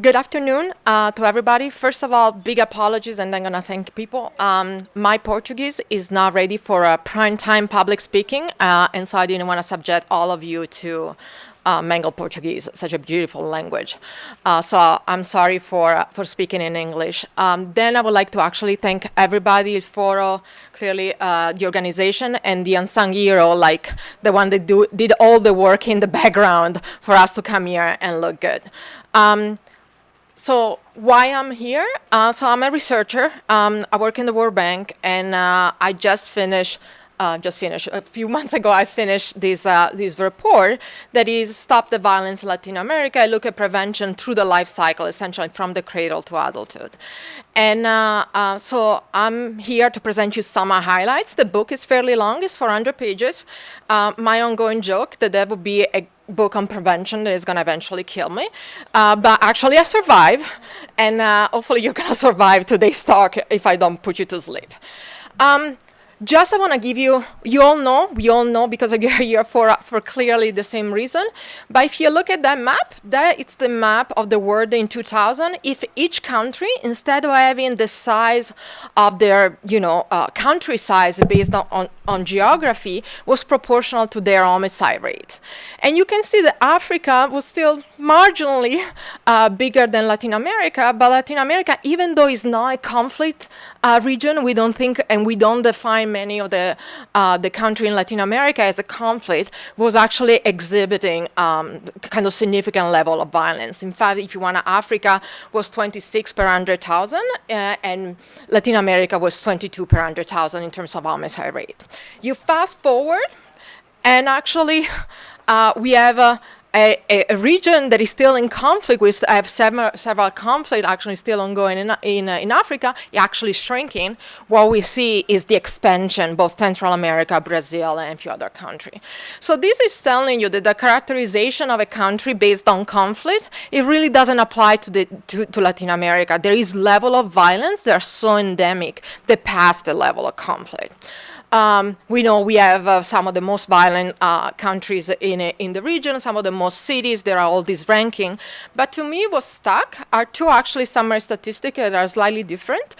Good afternoon to everybody. First of all, big apologies, and I'm going to thank people. My Portuguese is not ready for a prime time public speaking, and so I didn't want to subject all of you to mangled Portuguese, such a beautiful language. So I'm sorry for speaking in English. Then I would like to actually thank everybody for clearly the organization and the unsung hero, like the one that did all the work in the background for us to come here and look good. So why I'm here? So I'm a researcher. I work in the World Bank, and I just finished a few months ago. I finished this report that is Stop the Violence in Latin America. I look at prevention through the life cycle, essentially from the cradle to adulthood. And so I'm here to present you some highlights. The book is fairly long; it's 400 pages. My ongoing joke that would be a book on prevention that is going to eventually kill me. But actually I survive, and hopefully you're going to survive today's talk if I don't put you to sleep. Just I want to give you, we all know because you're here for clearly the same reason. But if you look at that map, it's the map of the world in 2000. If each country, instead of having the size of their, country size based on geography, was proportional to their homicide rate. And you can see that Africa was still marginally bigger than Latin America, but Latin America, even though it's not a conflict region, we don't think, and we don't define many of the country in Latin America as a conflict, was actually exhibiting kind of significant level of violence. In fact, if you want, Africa was 26 per 100,000, and Latin America was 22 per 100,000 in terms of homicide rate. You fast forward, and actually we have a region that is still in conflict. We have several conflicts actually still ongoing in Africa, actually shrinking. What we see is the expansion, both Central America, Brazil, and a few other countries. So this is telling you that the characterization of a country based on conflict, it really doesn't apply to Latin America. There is level of violence that are so endemic that pass the level of conflict. We know we have some of the most violent countries in the region, some of the most cities. There are all these ranking. But to me, what's stuck are two actually summary statistics that are slightly different.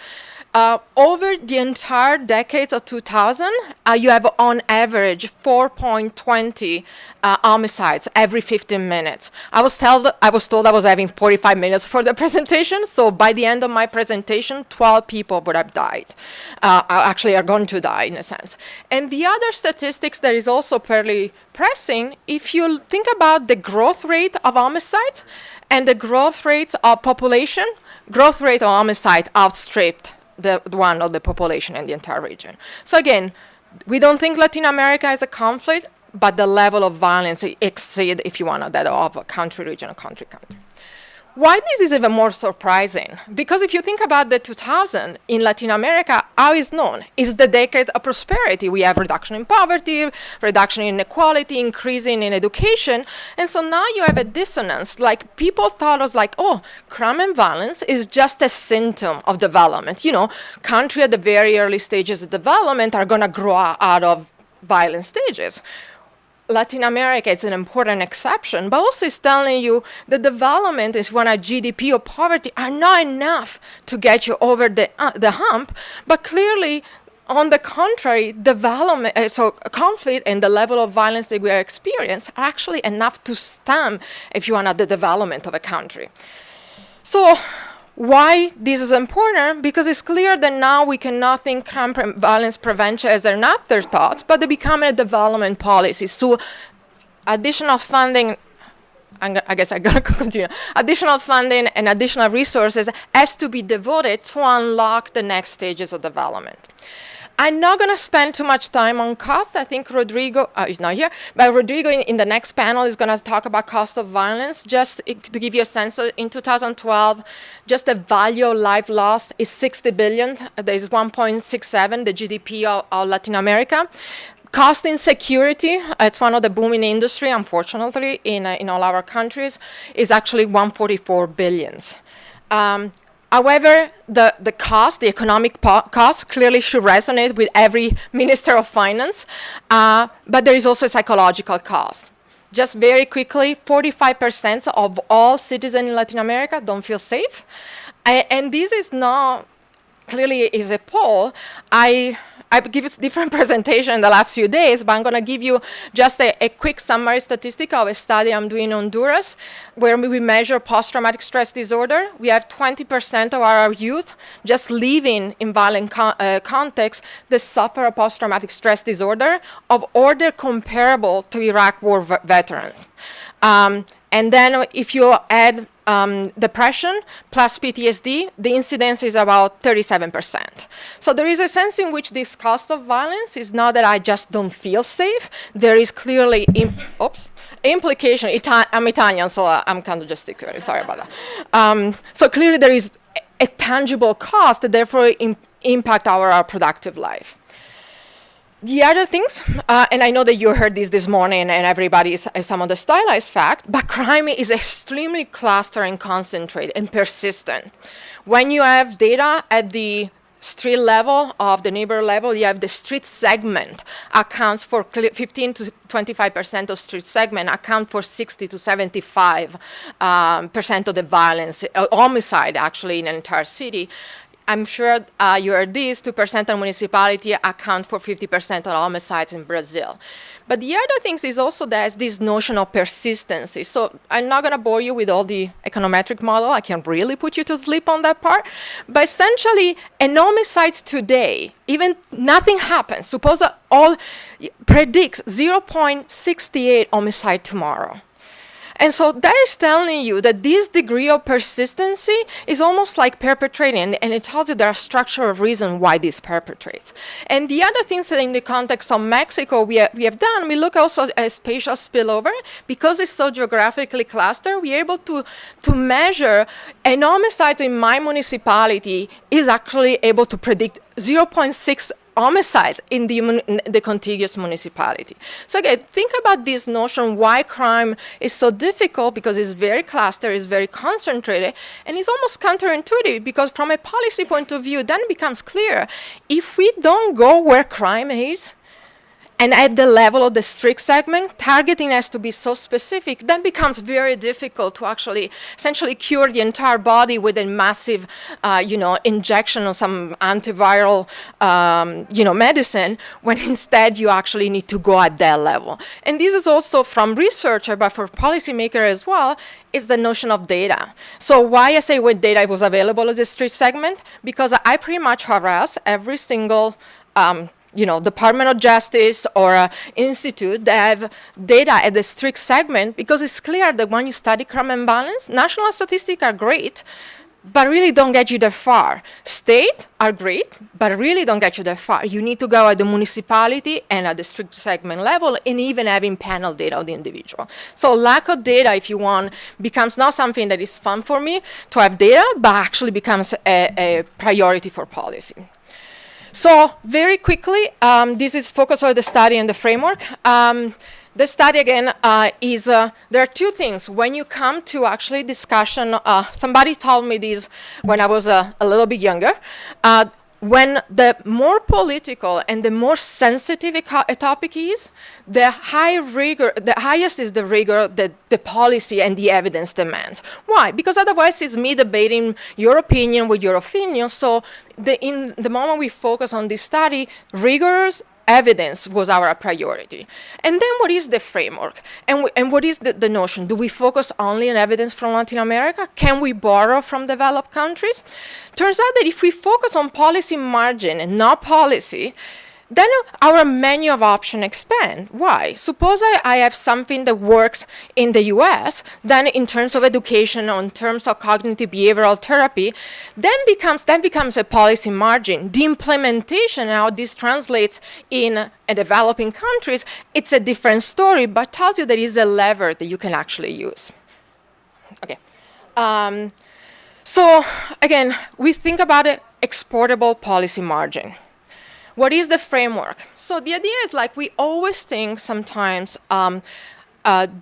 Over the entire decades of 2000, you have on average 4.20 homicides every 15 minutes. I was told I was having 45 minutes for the presentation, so by the end of my presentation, 12 people would have died. Actually are going to die in a sense. And the other statistics that is also fairly pressing, if you think about the growth rate of homicides and the growth rates of population, growth rate of homicide outstripped the one of the population in the entire region. So again, we don't think Latin America is a conflict, but the level of violence exceeds, if you want, that of a country, region, or country. Why this is even more surprising? Because if you think about the 2000 in Latin America, how is known? It's the decade of prosperity. We have reduction in poverty, reduction in inequality, increasing in education. And so now you have a dissonance. Like people thought it was like, oh, crime and violence is just a symptom of development. Country at the very early stages of development are going to grow out of violent stages. Latin America is an important exception, but also it's telling you that development is when a GDP or poverty are not enough to get you over the hump, but clearly, on the contrary, development, so conflict and the level of violence that we are experiencing are actually enough to stem, if you want, the development of a country. So why this is important? Because it's clear that now we cannot think crime violence prevention as an afterthought, but they become a development policy. So additional funding, I guess I'm going to continue. Additional funding and additional resources has to be devoted to unlock the next stages of development. I'm not going to spend too much time on cost. I think Rodrigo is not here, but Rodrigo in the next panel is going to talk about cost of violence. Just to give you a sense, in 2012, just the value of life lost is 60 billion. There is 1.67, the GDP of Latin America. Cost insecurity, it's one of the booming industry, unfortunately, in all our countries, is actually 144 billions. However, the cost, the economic cost, clearly should resonate with every Minister of Finance, but there is also a psychological cost. just very quickly, 45% of all citizens in Latin America don't feel safe. And this is not, clearly is a poll. I've given different presentation in the last few days, but I'm going to give you just a quick summary statistic of a study I'm doing in Honduras, where we measure post-traumatic stress disorder. We have 20% of our youth just living in violent contexts that suffer a post-traumatic stress disorder of order comparable to Iraq war veterans. And then if you add depression plus PTSD, the incidence is about 37%. So there is a sense in which this cost of violence is not that I just don't feel safe. There is clearly implication. I'm Italian, so I'm kind of gesticulating. Sorry about that. So clearly there is a tangible cost that therefore impact our productive life. The other things, and I know that you heard this morning and everybody is some of the stylized fact, but crime is extremely clustered and concentrated and persistent. When you have data at the street level, of the neighbor level, you have the street segment accounts for 15 to 25% of street segment account for 60 to 75% of the violence, homicide actually in an entire city. I'm sure you heard this, 2% of municipality account for 50% of homicides in Brazil. But the other things is also there's this notion of persistency. So I'm not going to bore you with all the econometric model. I can really put you to sleep on that part. But essentially, an homicide today, even nothing happens, suppose that all predicts 0.68 homicide tomorrow. And so that is telling you that this degree of persistency is almost like perpetrating, and it tells you there are structural reasons why this perpetrates. And the other things that in the context of Mexico we have done, we look also at spatial spillover. Because it's so geographically clustered, we're able to measure an homicide in my municipality is actually able to predict 0.6 homicides in the contiguous municipality. So again, think about this notion why crime is so difficult, because it's very clustered, it's very concentrated, and it's almost counterintuitive, because from a policy point of view, then it becomes clear, if we don't go where crime is, and at the level of the street segment, targeting has to be so specific, then becomes very difficult to actually essentially cure the entire body with a massive, injection of some antiviral, medicine, when instead you actually need to go at that level. And this is also from researcher, but for policymaker as well, is the notion of data. So why I say when data was available at the street segment, because I pretty much harass every single Department of Justice or institute that have data at the strict segment, because it's clear that when you study crime and violence, national statistics are great, but really don't get you that far. State are great, but really don't get you that far. You need to go at the municipality and at the strict segment level, and even having panel data of the individual. So lack of data, if you want, becomes not something that is fun for me to have data, but actually becomes a priority for policy. So very quickly, this is focus on the study and the framework. The study, again, is there are two things. When you come to actually discussion, somebody told me this when I was a little bit younger. When the more political and the more sensitive a topic is, the highest is the rigor that the policy and the evidence demands. Why? Because otherwise it's me debating your opinion with your opinion. So in the moment we focus on this study, rigorous evidence was our priority. And then what is the framework? And what is the notion? Do we focus only on evidence from Latin America? Can we borrow from developed countries? Turns out that if we focus on policy margin and not policy, then our menu of options expand. Why? Suppose I have something that works in the US, then in terms of education, or in terms of cognitive behavioral therapy, then becomes a policy margin. The implementation, how this translates in developing countries, it's a different story, but tells you there is a lever that you can actually use. Okay. So again, we think about an exportable policy margin. What is the framework? So the idea is, like, we always think sometimes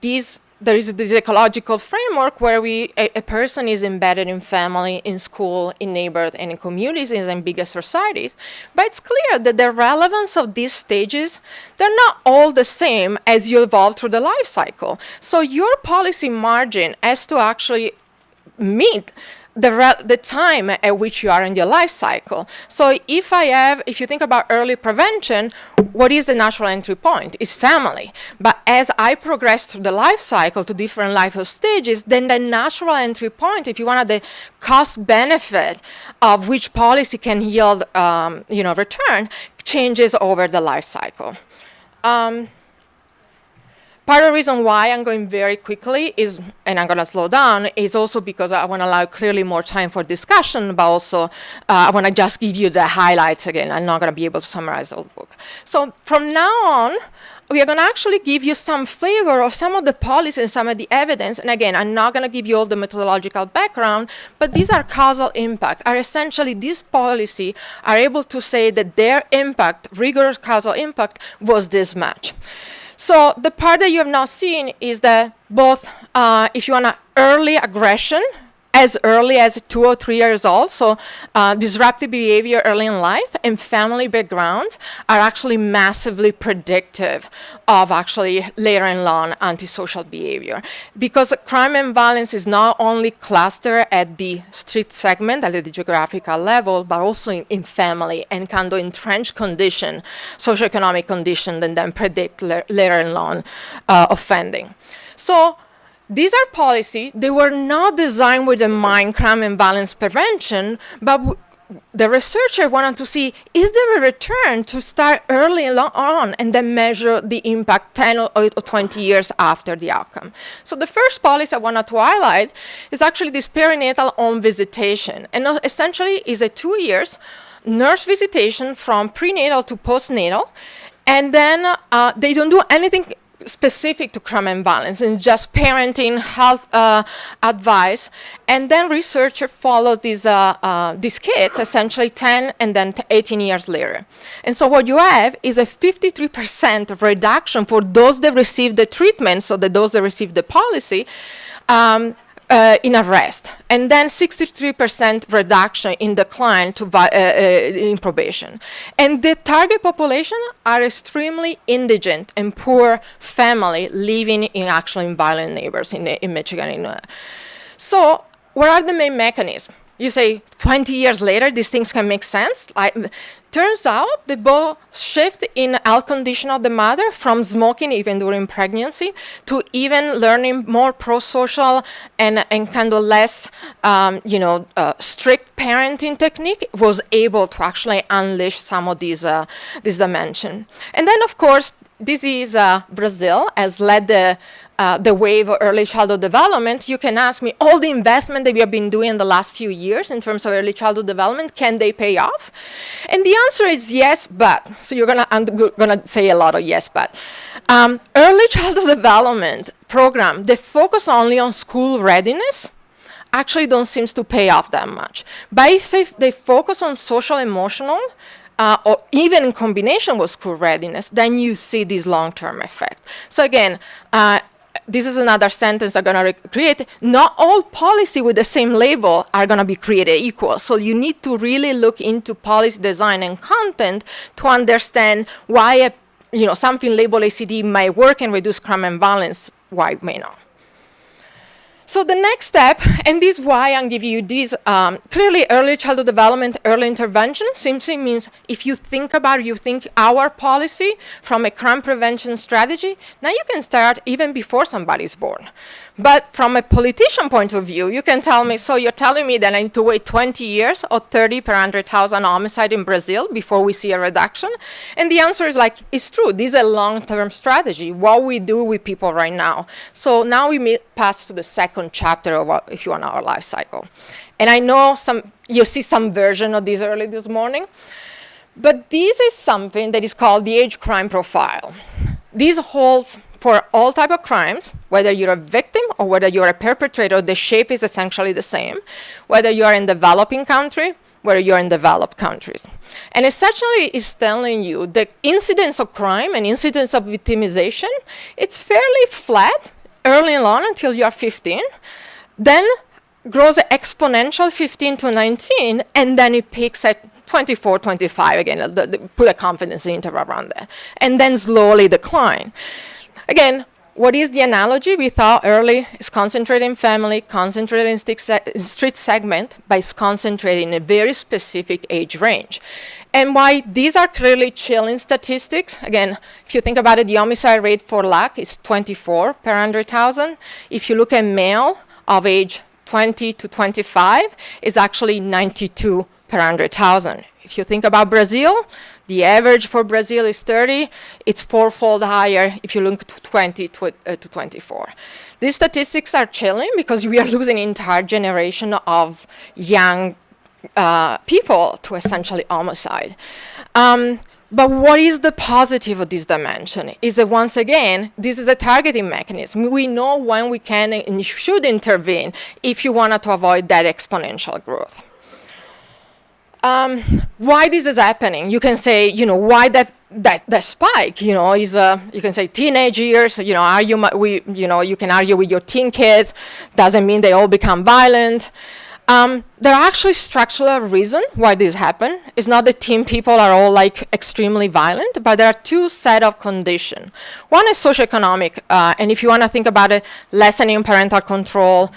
these there is this ecological framework where a person is embedded in family, in school, in neighborhood, and in communities and bigger societies. But it's clear that the relevance of these stages, they're not all the same as you evolve through the life cycle. So your policy margin has to actually meet the time at which you are in your life cycle. So if you think about early prevention, what is the natural entry point? It's family. But as I progress through the life cycle to different life stages, then the natural entry point, if you want the cost benefit of which policy can yield return, changes over the life cycle. Part of the reason why I'm going very quickly is, and I'm going to slow down, is also because I want to allow clearly more time for discussion, but also I want to just give you the highlights again. I'm not going to be able to summarize the whole book. So from now on, we are going to actually give you some flavor of some of the policies and some of the evidence. And again, I'm not going to give you all the methodological background, but these are causal impact, are essentially these policy are able to say that their impact, rigorous causal impact, was this much. So the part that you have now seen is that both, if you want early aggression, as early as 2 or 3 years old, so disruptive behavior early in life, and family background are actually massively predictive of actually later in life antisocial behavior. Because crime and violence is not only clustered at the street segment, at the geographical level, but also in family and kind of entrenched condition, socioeconomic condition, and then predict later in life offending. So these are policies, they were not designed with in mind crime and violence prevention, but the researcher wanted to see, is there a return to start early on and then measure the impact 10 or 20 years after the outcome? So the first policy I wanted to highlight is actually this perinatal home visitation. And essentially is a 2 years nurse visitation from prenatal to postnatal. And then they don't do anything specific to crime and violence and just parenting, health advice. And then researchers follow these kids essentially 10 and then 18 years later. And so what you have is a 53% reduction for those that receive the treatment, so those that receive the policy, in arrest, and then 63% reduction in decline in probation. And the target population are extremely indigent and poor family living in violent neighbors in Michigan. So what are the main mechanisms? You say 20 years later, these things can make sense. Turns out the both shift in health condition of the mother from smoking even during pregnancy to even learning more pro-social and kind of less, strict parenting technique was able to actually unleash some of these dimension. And then, of course, this is Brazil has led the wave of early childhood development. You can ask me, all the investment that we have been doing in the last few years in terms of early childhood development, can they pay off? And the answer is yes, but. So I'm gonna say a lot of yes, but. Early childhood development program, they focus only on school readiness, actually don't seem to pay off that much. But if they focus on social emotional, or even in combination with school readiness, then you see this long-term effect. So again, this is another sentence I'm going to create. Not all policy with the same label are going to be created equal. So you need to really look into policy design and content to understand why something labeled ACD might work and reduce crime and violence, why it may not. So the next step, and this is why I'm giving you these, clearly early childhood development, early intervention simply means if you think about it, you think our policy from a crime prevention strategy, now you can start even before somebody's born. But from a politician point of view, you can tell me, so you're telling me that I need to wait 20 years or 30 per 100,000 homicide in Brazil before we see a reduction? And the answer is it's true. This is a long-term strategy, what we do with people right now. So now we pass to the second chapter of, if you want, our life cycle. And I know you see some version of this early this morning, but this is something that is called the age crime profile. This holds for all type of crimes, whether you're a victim or whether you're a perpetrator, the shape is essentially the same, whether you are in developing country, whether you're in developed countries. And essentially it's telling you the incidence of crime and incidence of victimization, it's fairly flat early on until you are 15, then grows exponential 15 to 19, and then it peaks at 24, 25 again, put a confidence interval around that, and then slowly decline. Again, what is the analogy? We thought early is concentrated in family, concentrated in street segment, but it's concentrated in a very specific age range. And why these are clearly chilling statistics, again, if you think about it, the homicide rate for lack is 24 per 100,000. If you look at male of age 20 to 25, it's actually 92 per 100,000. If you think about Brazil, the average for Brazil is 30. It's fourfold higher if you look to 20 to 24. These statistics are chilling because we are losing an entire generation of young people to essentially homicide. But what is the positive of this dimension? Is that once again, this is a targeting mechanism. We know when we can and should intervene if you wanted to avoid that exponential growth. Why this is happening? You can say, why that spike, is you can say teenage years, you can argue with your teen kids, doesn't mean they all become violent. There are actually structural reasons why this happen. It's not that teen people are all extremely violent, but there are two set of conditions. One is socioeconomic, and if you want to think about it, lessening parental control,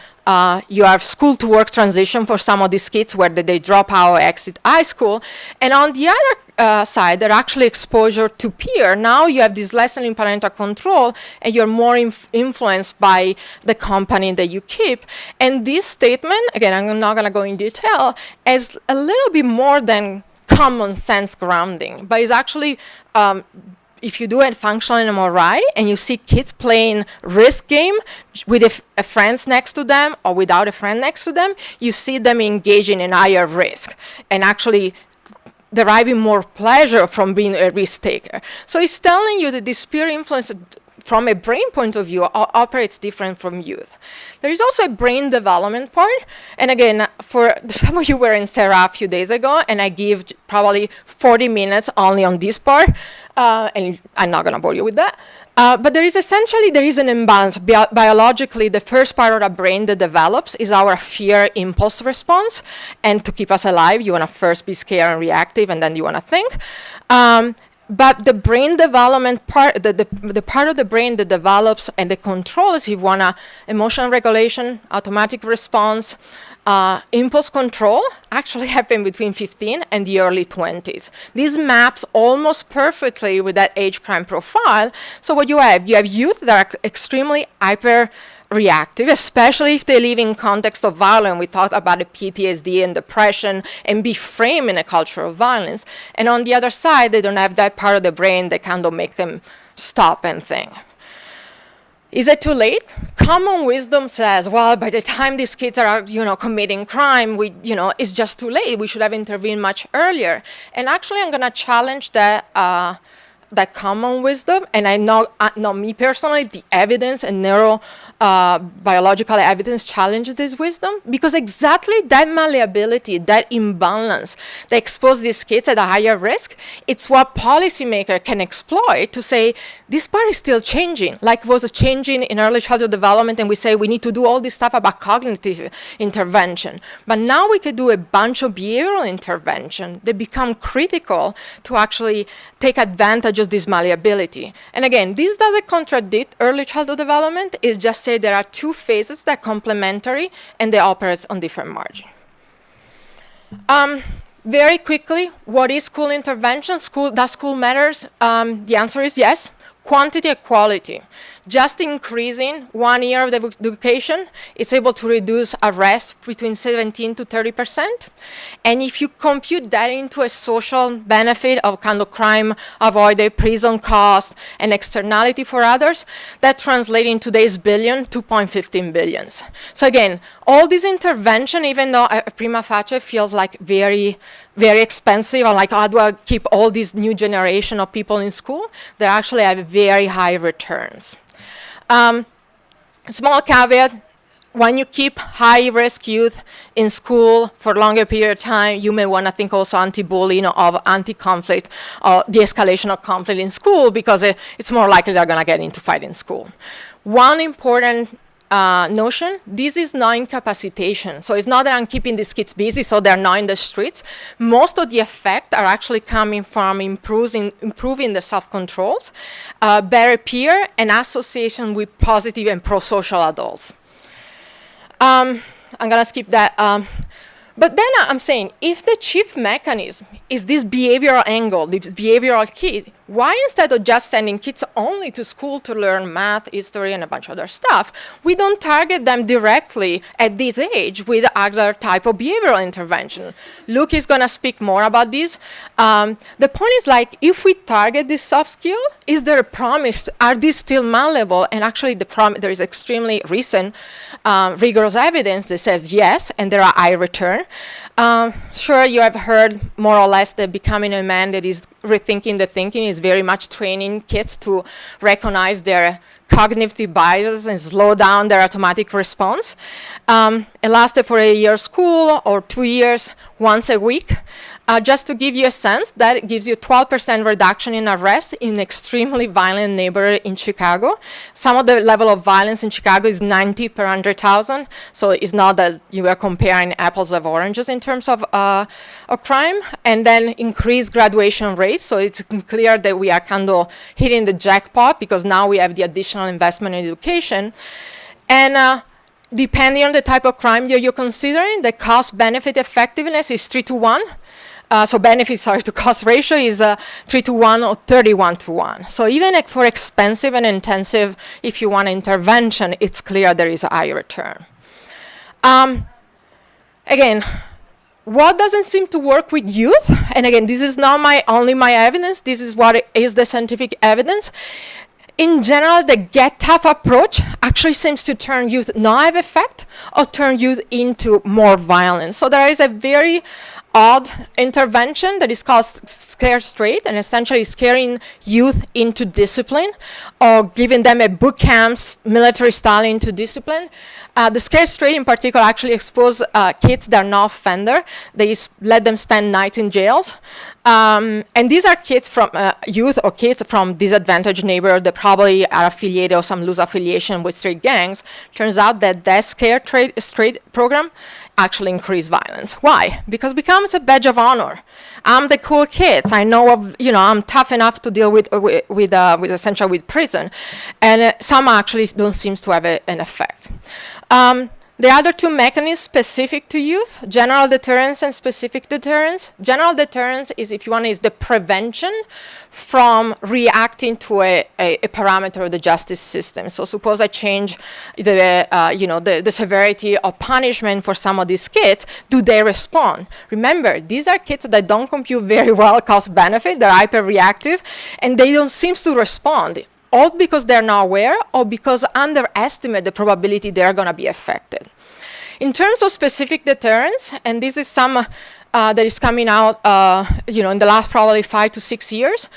you have school to work transition for some of these kids where they drop out or exit high school. And on the other side, they're actually exposure to peer. Now you have this lessening parental control and you're more influenced by the company that you keep. And this statement, again, I'm not going to go in detail, is a little bit more than common sense grounding, but it's actually if you do a functional MRI and you see kids playing risk game with a friend next to them or without a friend next to them, you see them engaging in higher risk and actually deriving more pleasure from being a risk taker. So it's telling you that this peer influence from a brain point of view operates different from youth. There is also a brain development part. And again, for some of you were in Sarah a few days ago, and I give probably 40 minutes only on this part, and I'm not going to bore you with that. But there is an imbalance. Biologically, the first part of the brain that develops is our fear impulse response. And to keep us alive, you want to first be scared and reactive, and then you want to think. But the brain development part, the part of the brain that develops and that controls, if you want emotional regulation, automatic response, impulse control, actually happen between 15 and the early 20s. This maps almost perfectly with that age crime profile. So what you have youth that are extremely hyper-reactive, especially if they live in context of violence. We talked about the PTSD and depression and be framed in a culture of violence. And on the other side, they don't have that part of the brain that kind of make them stop and think. Is it too late? Common wisdom says, well, by the time these kids are, committing crime, it's just too late. We should have intervened much earlier. And actually, I'm going to challenge that common wisdom, and I know, not me personally, the evidence and neurobiological evidence challenges this wisdom, because exactly that malleability, that imbalance that exposes these kids at a higher risk, it's what policymakers can exploit to say, this part is still changing, like was changing in early childhood development, and we say we need to do all this stuff about cognitive intervention. But now we can do a bunch of behavioral intervention that become critical to actually take advantage of this malleability. And again, this doesn't contradict early childhood development. It just says there are two phases that are complementary and they operate on different margins. Very quickly, what is school intervention? Does school matters? The answer is yes. Quantity and quality. Just increasing 1 year of education, it's able to reduce arrest between 17 to 30%. And if you compute that into a social benefit of kind of crime avoided, prison cost, and externality for others, that translates in today's billion, 2.15 billions. So again, all this intervention, even though prima facie feels like very, very expensive, or like, how do I keep all this new generation of people in school? They actually have very high returns. Small caveat, when you keep high-risk youth in school for a longer period of time, you may want to think also anti-bullying or anti-conflict or de-escalation of conflict in school, because it's more likely they're going to get into fight in school. One important notion, this is not incapacitation. So it's not that I'm keeping these kids busy so they're not in the streets. Most of the effects are actually coming from improving the self-controls, better peer, and association with positive and pro-social adults. I'm gonna skip that. But then I'm saying, if the chief mechanism is this behavioral angle, this behavioral key, why instead of just sending kids only to school to learn math, history, and a bunch of other stuff, we don't target them directly at this age with other type of behavioral intervention? Luke is gonna speak more about this. The point is like, if we target this soft skill, is there a promise? Are these still malleable? And actually there is extremely recent rigorous evidence that says yes, and there are high return. Sure, you have heard more or less that becoming a man that is rethinking the thinking is very much training kids to recognize their cognitive bias and slow down their automatic response. It lasted for a year school or 2 years, once a week. Just to give you a sense, that gives you 12% reduction in arrest in extremely violent neighborhood in Chicago. Some of the level of violence in Chicago is 90 per 100,000. So it's not that you are comparing apples of oranges in terms of crime. And then increased graduation rates. So it's clear that we are kind of hitting the jackpot because now we have the additional investment in education. And depending on the type of crime that you're considering, the cost-benefit effectiveness is 3 to 1. So benefit, to cost ratio is 3 to 1 or 31 to 1. So even for expensive and intensive, if you want intervention, it's clear there is a high return. Again, what doesn't seem to work with youth? And again, this is not only my evidence. This is what is the scientific evidence. In general, the get tough approach actually seems to turn youth not have effect or turn youth into more violent. So there is a very odd intervention that is called scare straight, and essentially scaring youth into discipline or giving them a boot camp military style into discipline. The scare straight in particular actually expose kids that are not offender. They let them spend nights in jails. And these are kids from youth or kids from disadvantaged neighborhoods that probably are affiliated or some loose affiliation with street gangs. Turns out that scare straight program actually increase violence. Why? Because it becomes a badge of honor. I'm the cool kids. I know I'm tough enough to deal with essentially with prison, and some actually don't seem to have an effect. The other two mechanisms specific to youth, general deterrence and specific deterrence. General deterrence is, if you want, is the prevention from reacting to a parameter of the justice system. So suppose I change the severity of punishment for some of these kids, do they respond? Remember, these are kids that don't compute very well cost benefit, they're hyper-reactive, and they don't seem to respond. All because they're not aware or because underestimate the probability they're going to be affected. In terms of specific deterrence, and this is some that is coming out in the last probably 5 to 6 years,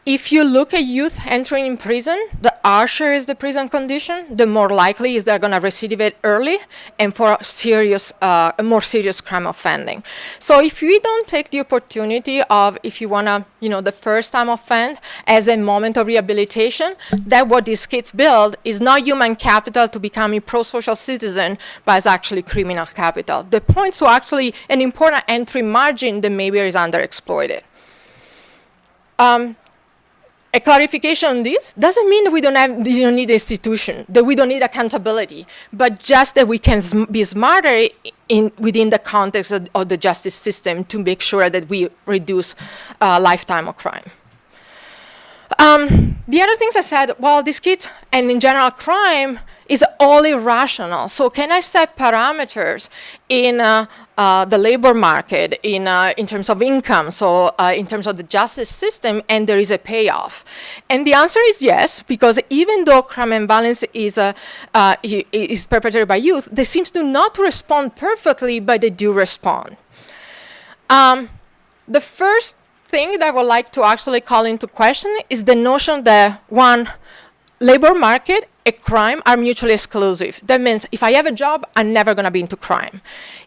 if you look at youth entering in prison, the harsher is the prison condition, the more likely is they're going to recidivate early and for a more serious crime offending. So if we don't take the opportunity of, if you want to, the first time offend as a moment of rehabilitation, that what these kids build is not human capital to become a pro-social citizen, but it's actually criminal capital. The points to actually an important entry margin that maybe is underexploited. A clarification on this doesn't mean that we don't need institution, that we don't need accountability, but just that we can be smarter within the context of the justice system to make sure that we reduce lifetime of crime. The other things I said, well, these kids, and in general crime, is all irrational. So can I set parameters in the labor market, in terms of income, so in terms of the justice system, and there is a payoff? And the answer is yes, because even though crime and violence is perpetrated by youth, they seem to not respond perfectly, but they do respond. The first thing that I would like to actually call into question is the notion that one, labor market and crime are mutually exclusive. That means if I have a job, I'm never going to be into crime.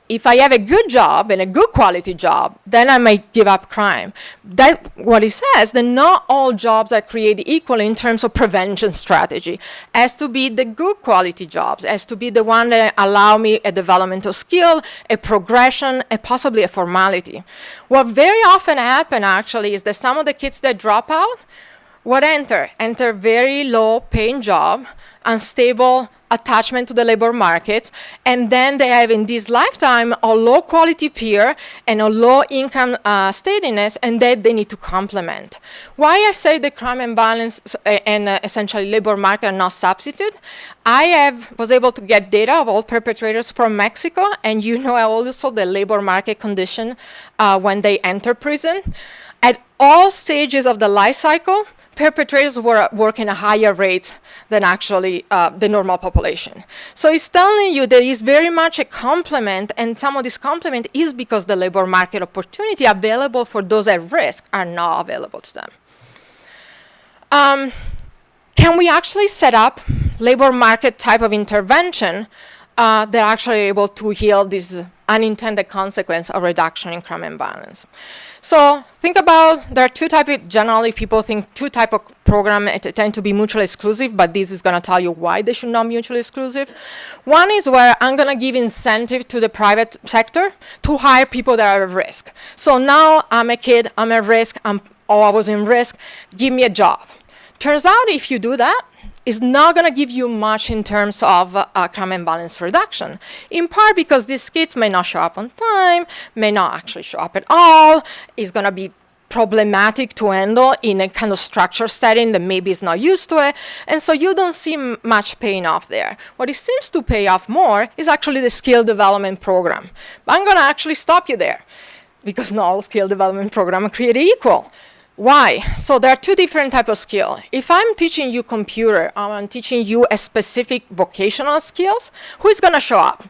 If I have a good job and a good quality job, then I might give up crime. That's what it says, that not all jobs are created equally in terms of prevention strategy. It has to be the good quality jobs. It has to be the one that allow me a developmental skill, a progression, and possibly a formality. What very often happens actually is that some of the kids that drop out, enter very low paying job, unstable attachment to the labor market, and then they have in this lifetime a low quality peer and a low income steadiness, and that they need to complement. Why I say the crime and violence and essentially labor market are not substitute, was able to get data of all perpetrators from Mexico, and also the labor market condition when they enter prison. At all stages of the life cycle, perpetrators were working at higher rates than actually the normal population. So it's telling you there is very much a complement, and some of this complement is because the labor market opportunity available for those at risk are not available to them. Can we actually set up labor market type of intervention that are actually able to heal this unintended consequence of reduction in crime and violence? So think about, there are two types, generally people think two types of programs tend to be mutually exclusive, but this is going to tell you why they should not be mutually exclusive. One is where I'm going to give incentive to the private sector to hire people that are at risk. So now I'm a kid, I'm at risk, I was in risk, give me a job. Turns out if you do that, it's not going to give you much in terms of crime and violence reduction, in part because these kids may not show up on time, may not actually show up at all, it's going to be problematic to handle in a kind of structured setting that maybe is not used to it, and so you don't see much paying off there. What it seems to pay off more is actually the skill development program. But I'm going to actually stop you there, because not all skill development programs are created equal. Why? So there are two different types of skill. If I'm teaching you computer, I'm teaching you a specific vocational skills, who is going to show up?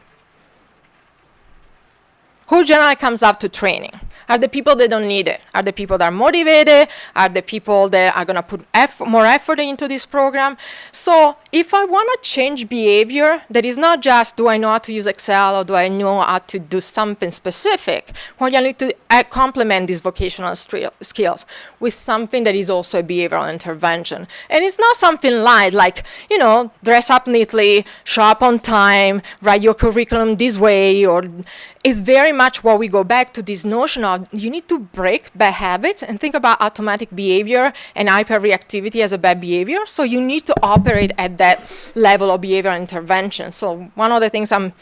Who generally comes up to training? Are the people that don't need it? Are the people that are motivated? Are the people that are going to put more effort into this program? So if I want to change behavior, that is not just do I know how to use Excel or do I know how to do something specific, well, you need to complement these vocational skills with something that is also a behavioral intervention. And it's not something light, like, dress up neatly, show up on time, write your curriculum this way, or it's very much what we go back to this notion of you need to break bad habits and think about automatic behavior and hyperreactivity as a bad behavior. So you need to operate at that level of behavioral intervention. So one of the things I'm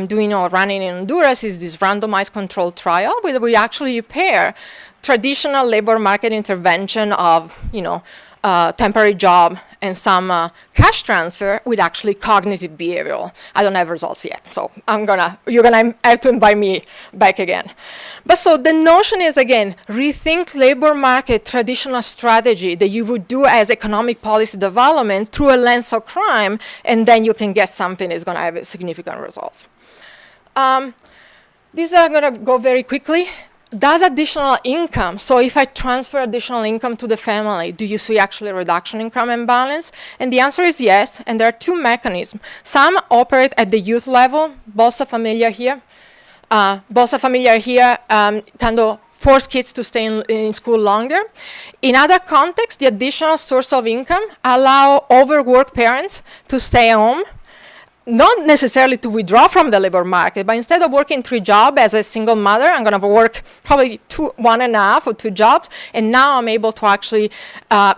doing or running in Honduras is this randomized controlled trial where we actually pair traditional labor market intervention of, temporary job and some cash transfer with actually cognitive behavioral. I don't have results yet, so you're gonna have to invite me back again. But so the notion is, again, rethink labor market traditional strategy that you would do as economic policy development through a lens of crime, and then you can get something that's gonna have significant results. These are gonna go very quickly. Does additional income, so if I transfer additional income to the family, do you see actually a reduction in crime and violence? And the answer is yes, and there are two mechanisms. Some operate at the youth level, Bolsa Familia here. Bolsa Familia here kind of force kids to stay in school longer. In other contexts, the additional source of income allow overworked parents to stay home, not necessarily to withdraw from the labor market, but instead of working 3 jobs as a single mother, I'm going to work probably 1.5 or 2 jobs, and now I'm able to actually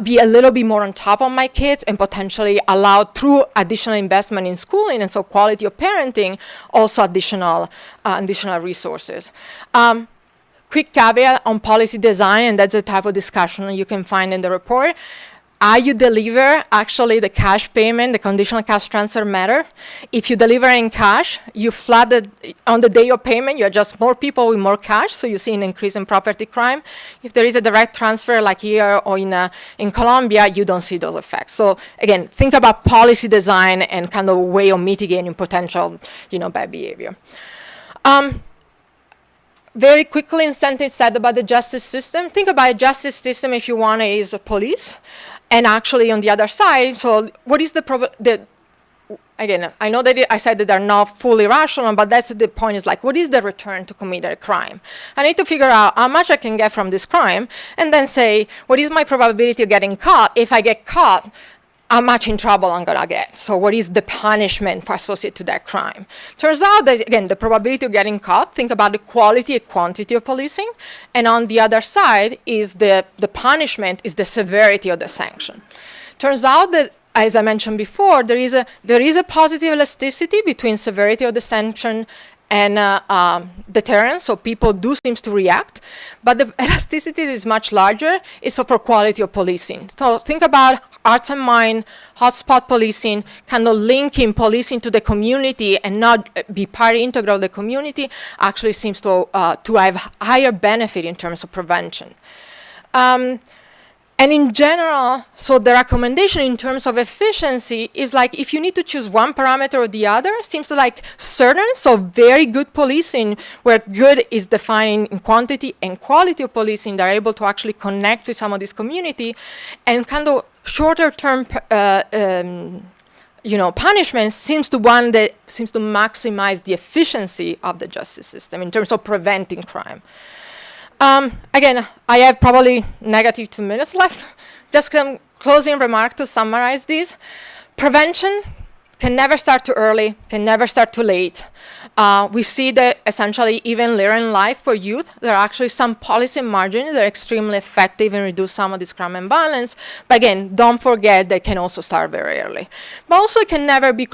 be a little bit more on top of my kids and potentially allow, through additional investment in schooling and so quality of parenting, also additional resources. Quick caveat on policy design, and that's the type of discussion you can find in the report. You deliver actually the cash payment, the conditional cash transfer matter. If you deliver in cash, you flood on the day of payment, you adjust more people with more cash, so you see an increase in property crime. If there is a direct transfer like here or in Colombia, you don't see those effects. So again, think about policy design and kind of a way of mitigating potential, bad behavior. Very quickly, incentive said about the justice system. Think about a justice system, if you want, is a police. And actually, on the other side, so what is again, I know that I said that they're not fully rational, but that's the point is like, what is the return to commit a crime? I need to figure out how much I can get from this crime, and then say, what is my probability of getting caught? If I get caught, how much in trouble I'm gonna get. So what is the punishment associated to that crime? Turns out that, again, the probability of getting caught, think about the quality and quantity of policing, and on the other side is the punishment, is the severity of the sanction. Turns out that, as I mentioned before, there is a positive elasticity between severity of the sanction and deterrence, so people do seem to react, but the elasticity is much larger, is for quality of policing. So think about Hearts and Minds, hotspot policing, kind of linking policing to the community and not be part integral of the community, actually seems to have higher benefit in terms of prevention. And in general, so the recommendation in terms of efficiency is like, if you need to choose one parameter or the other, seems like certain, so very good policing, where good is defined in quantity and quality of policing, they're able to actually connect with some of this community, and kind of shorter term punishment seems to maximize the efficiency of the justice system in terms of preventing crime. Again, I have probably negative 2 minutes left. Just some closing remark to summarize this. Prevention can never start too early, can never start too late. We see that essentially even later in life for youth, there are actually some policy margins that are extremely effective and reduce some of this crime and violence. But again, don't forget they can also start very early. But also it can never be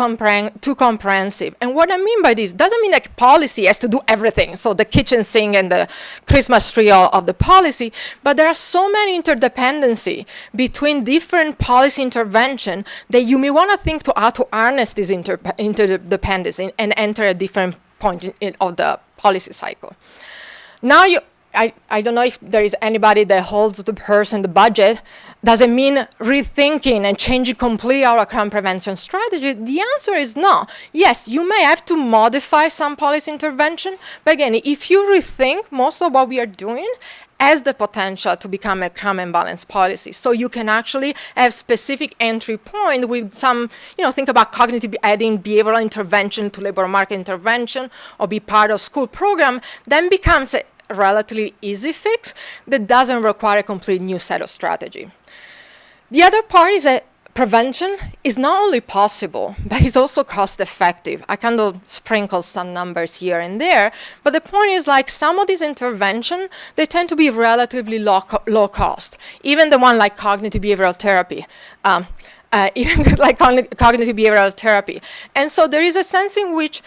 too comprehensive. And what I mean by this doesn't mean like policy has to do everything. So the kitchen sink and the Christmas tree of the policy, but there are so many interdependency between different policy intervention that you may want to think to how to harness this interdependence and enter a different point of the policy cycle. Now, I don't know if there is anybody that holds the purse and the budget. Does it mean rethinking and changing completely our crime prevention strategy? The answer is no. Yes, you may have to modify some policy intervention, but again, if you rethink, most of what we are doing has the potential to become a crime and violence policy. So you can actually have specific entry point with some, think about adding behavioral intervention to labor market intervention or be part of school program, then becomes a relatively easy fix that doesn't require a complete new set of strategy. The other part is that prevention is not only possible, but it's also cost effective. I kind of sprinkle some numbers here and there, but the point is like some of these interventions, they tend to be relatively low cost. Even the one like cognitive behavioral therapy, And so there is a sense in which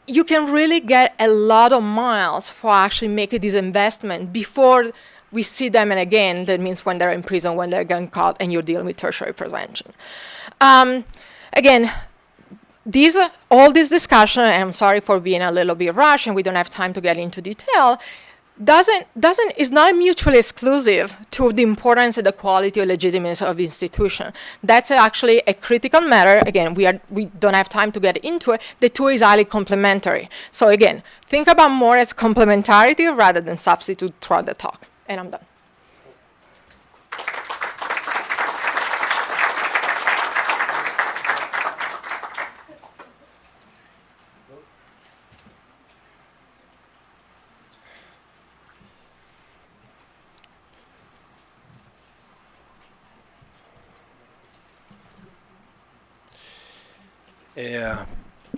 you can really get a lot of miles for actually making this investment before we see them, and again, that means when they're in prison, when they're getting caught, and you're dealing with tertiary prevention. Again, all this discussion, and I'm sorry for being a little bit rushed, and we don't have time to get into detail, is not mutually exclusive to the importance and the quality or legitimacy of the institution. That's actually a critical matter. Again, we don't have time to get into it. The two is highly complementary. So again, think about more as complementarity rather than substitute throughout the talk. And I'm done.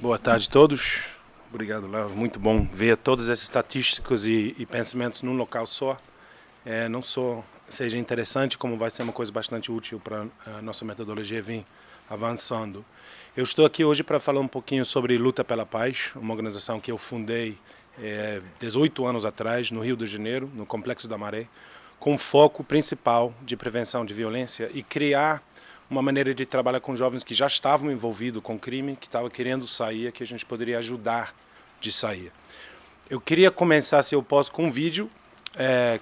Boa tarde a todos. Obrigado, Léo. Muito bom ver todas essas estatísticas e pensamentos num local só. Não só seja interessante, como vai ser uma coisa bastante útil para a nossa metodologia vir avançando. Eu estou aqui hoje para falar um pouquinho sobre Luta pela Paz, uma organização que eu fundei 18 anos atrás, no Rio de Janeiro, no Complexo da Maré, com foco principal de prevenção de violência e criar uma maneira de trabalhar com jovens que já estavam envolvidos com crime, que estavam querendo sair, que a gente poderia ajudar de sair. Eu queria começar, se eu posso, com um vídeo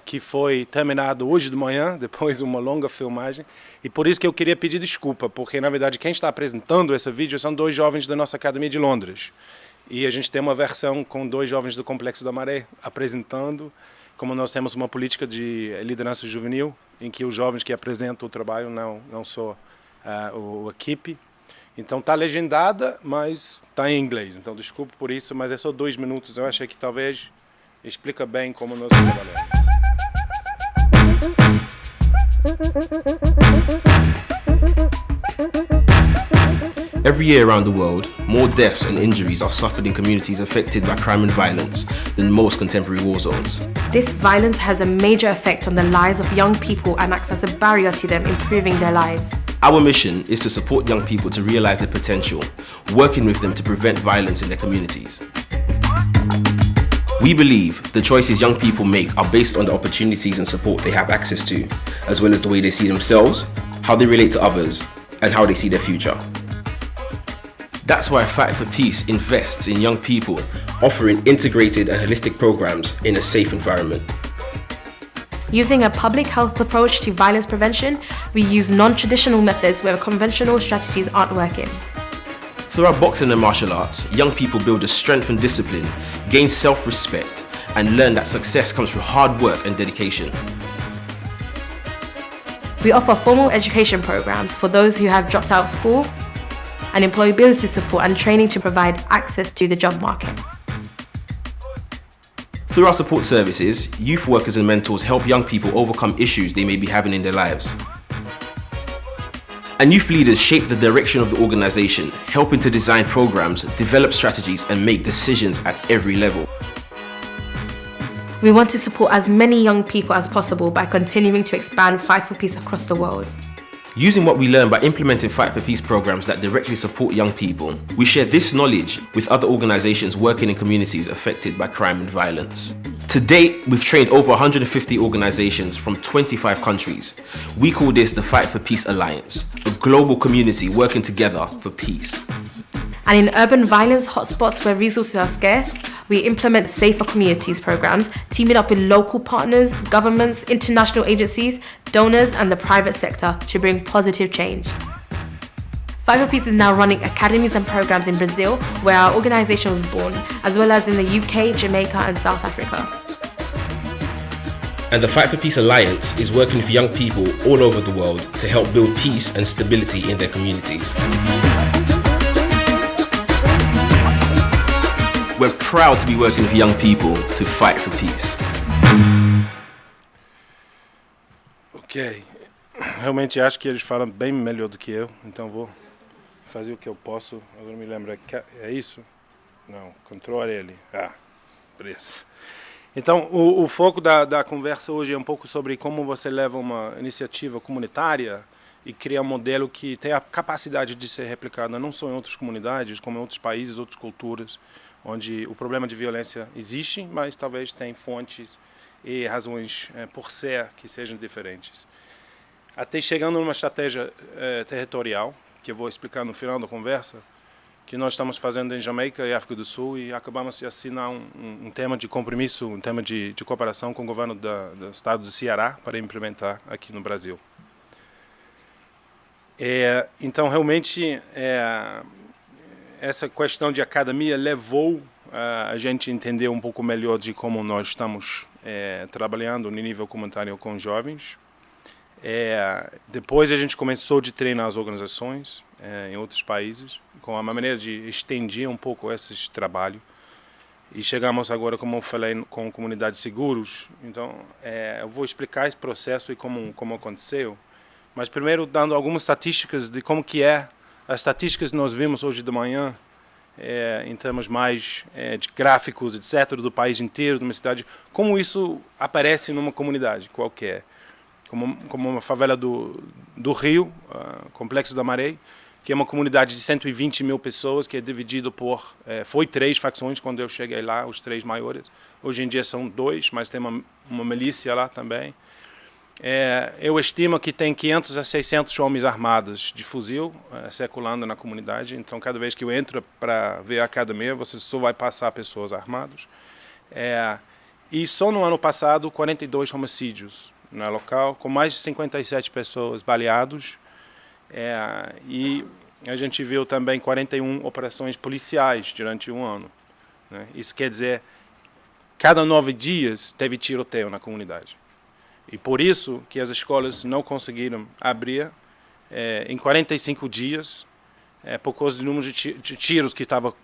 que foi terminado hoje de manhã, depois de uma longa filmagem, e por isso que eu queria pedir desculpa, porque na verdade quem está apresentando esse vídeo são dois jovens da nossa Academia de Londres. E a gente tem uma versão com dois jovens do Complexo da Maré apresentando, como nós temos uma política de liderança juvenil em que os jovens que apresentam o trabalho não só a equipe. Então está legendada, mas está em inglês. Então desculpe por isso, mas é só 2 minutos. Eu achei que talvez explica bem como nós trabalhamos. Every year around the world, more deaths and injuries are suffered in communities affected by crime and violence than most contemporary war zones. This violence has a major effect on the lives of young people and acts as a barrier to them improving their lives. Our mission is to support young people to realize their potential, working with them to prevent violence in their communities. We believe the choices young people make are based on the opportunities and support they have access to, as well as the way they see themselves, how they relate to others, and how they see their future. That's why Fight for Peace invests in young people, offering integrated and holistic programs in a safe environment. Using a public health approach to violence prevention, we use non-traditional methods where conventional strategies aren't working. Through our boxing and martial arts, young people build a strength and discipline, gain self-respect, and learn that success comes through hard work and dedication. We offer formal education programs for those who have dropped out of school, and employability support and training to provide access to the job market. Through our support services, youth workers and mentors help young people overcome issues they may be having in their lives. And youth leaders shape the direction of the organization, helping to design programs, develop strategies, and make decisions at every level. We want to support as many young people as possible by continuing to expand Fight for Peace across the world. Using what we learn by implementing Fight for Peace programs that directly support young people, we share this knowledge with other organizations working in communities affected by crime and violence. To date, we've trained over 150 organizations from 25 countries. We call this the Fight for Peace Alliance, a global community working together for peace. And in urban violence hotspots where resources are scarce, we implement safer communities programs, teaming up with local partners, governments, international agencies, donors, and the private sector to bring positive change. Fight for Peace is now running academies and programs in Brazil, where our organization was born, as well as in the UK, Jamaica, and South Africa. And the Fight for Peace Alliance is working with young people all over the world to help build peace and stability in their communities. We're proud to be working with young people to fight for peace. Ok. Realmente acho que eles falam bem melhor do que eu, então vou fazer o que eu posso. Agora me lembro, é isso? Não, controle ele. Beleza. Então, o foco da conversa hoje é um pouco sobre como você leva uma iniciativa comunitária e cria um modelo que tem a capacidade de ser replicada não só em outras comunidades, como em outros países, outras culturas, onde o problema de violência existe, mas talvez tem fontes e razões por ser que sejam diferentes. Até chegando numa estratégia territorial, que eu vou explicar no final da conversa, que nós estamos fazendo em Jamaica e África do Sul, e acabamos de assinar um tema de compromisso, um tema de cooperação com o governo do estado do Ceará para implementar aqui no Brasil. Então, realmente, essa questão de academia levou a gente a entender um pouco melhor de como nós estamos trabalhando no nível comunitário com jovens. Depois a gente começou a treinar as organizações em outros países, com a maneira de estender um pouco esse trabalho. E chegamos agora, como eu falei, com comunidades seguros. Então, eu vou explicar esse processo e como aconteceu. Mas primeiro dando algumas estatísticas de como que as estatísticas que nós vimos hoje de manhã, em termos mais de gráficos, etc., do país inteiro, de uma cidade, como isso aparece numa comunidade qualquer. Como uma favela do Rio, Complexo da Maré, que é uma comunidade de 120 mil pessoas, que é dividido por... foi 3 facções quando eu cheguei lá, os 3 maiores. Hoje em dia são 2, mas tem uma milícia lá também. Eu estimo que tem 500 a 600 homens armados de fuzil circulando na comunidade. Então, cada vez que eu entro para ver a academia, você só vai passar pessoas armadas. E só no ano passado, 42 homicídios no local, com mais de 57 pessoas baleadas. E a gente viu também 41 operações policiais durante um ano. Né? Isso quer dizer, cada 9 dias teve tiroteio na comunidade. E por isso que as escolas não conseguiram abrir em 45 dias, por causa do número de tiros que estava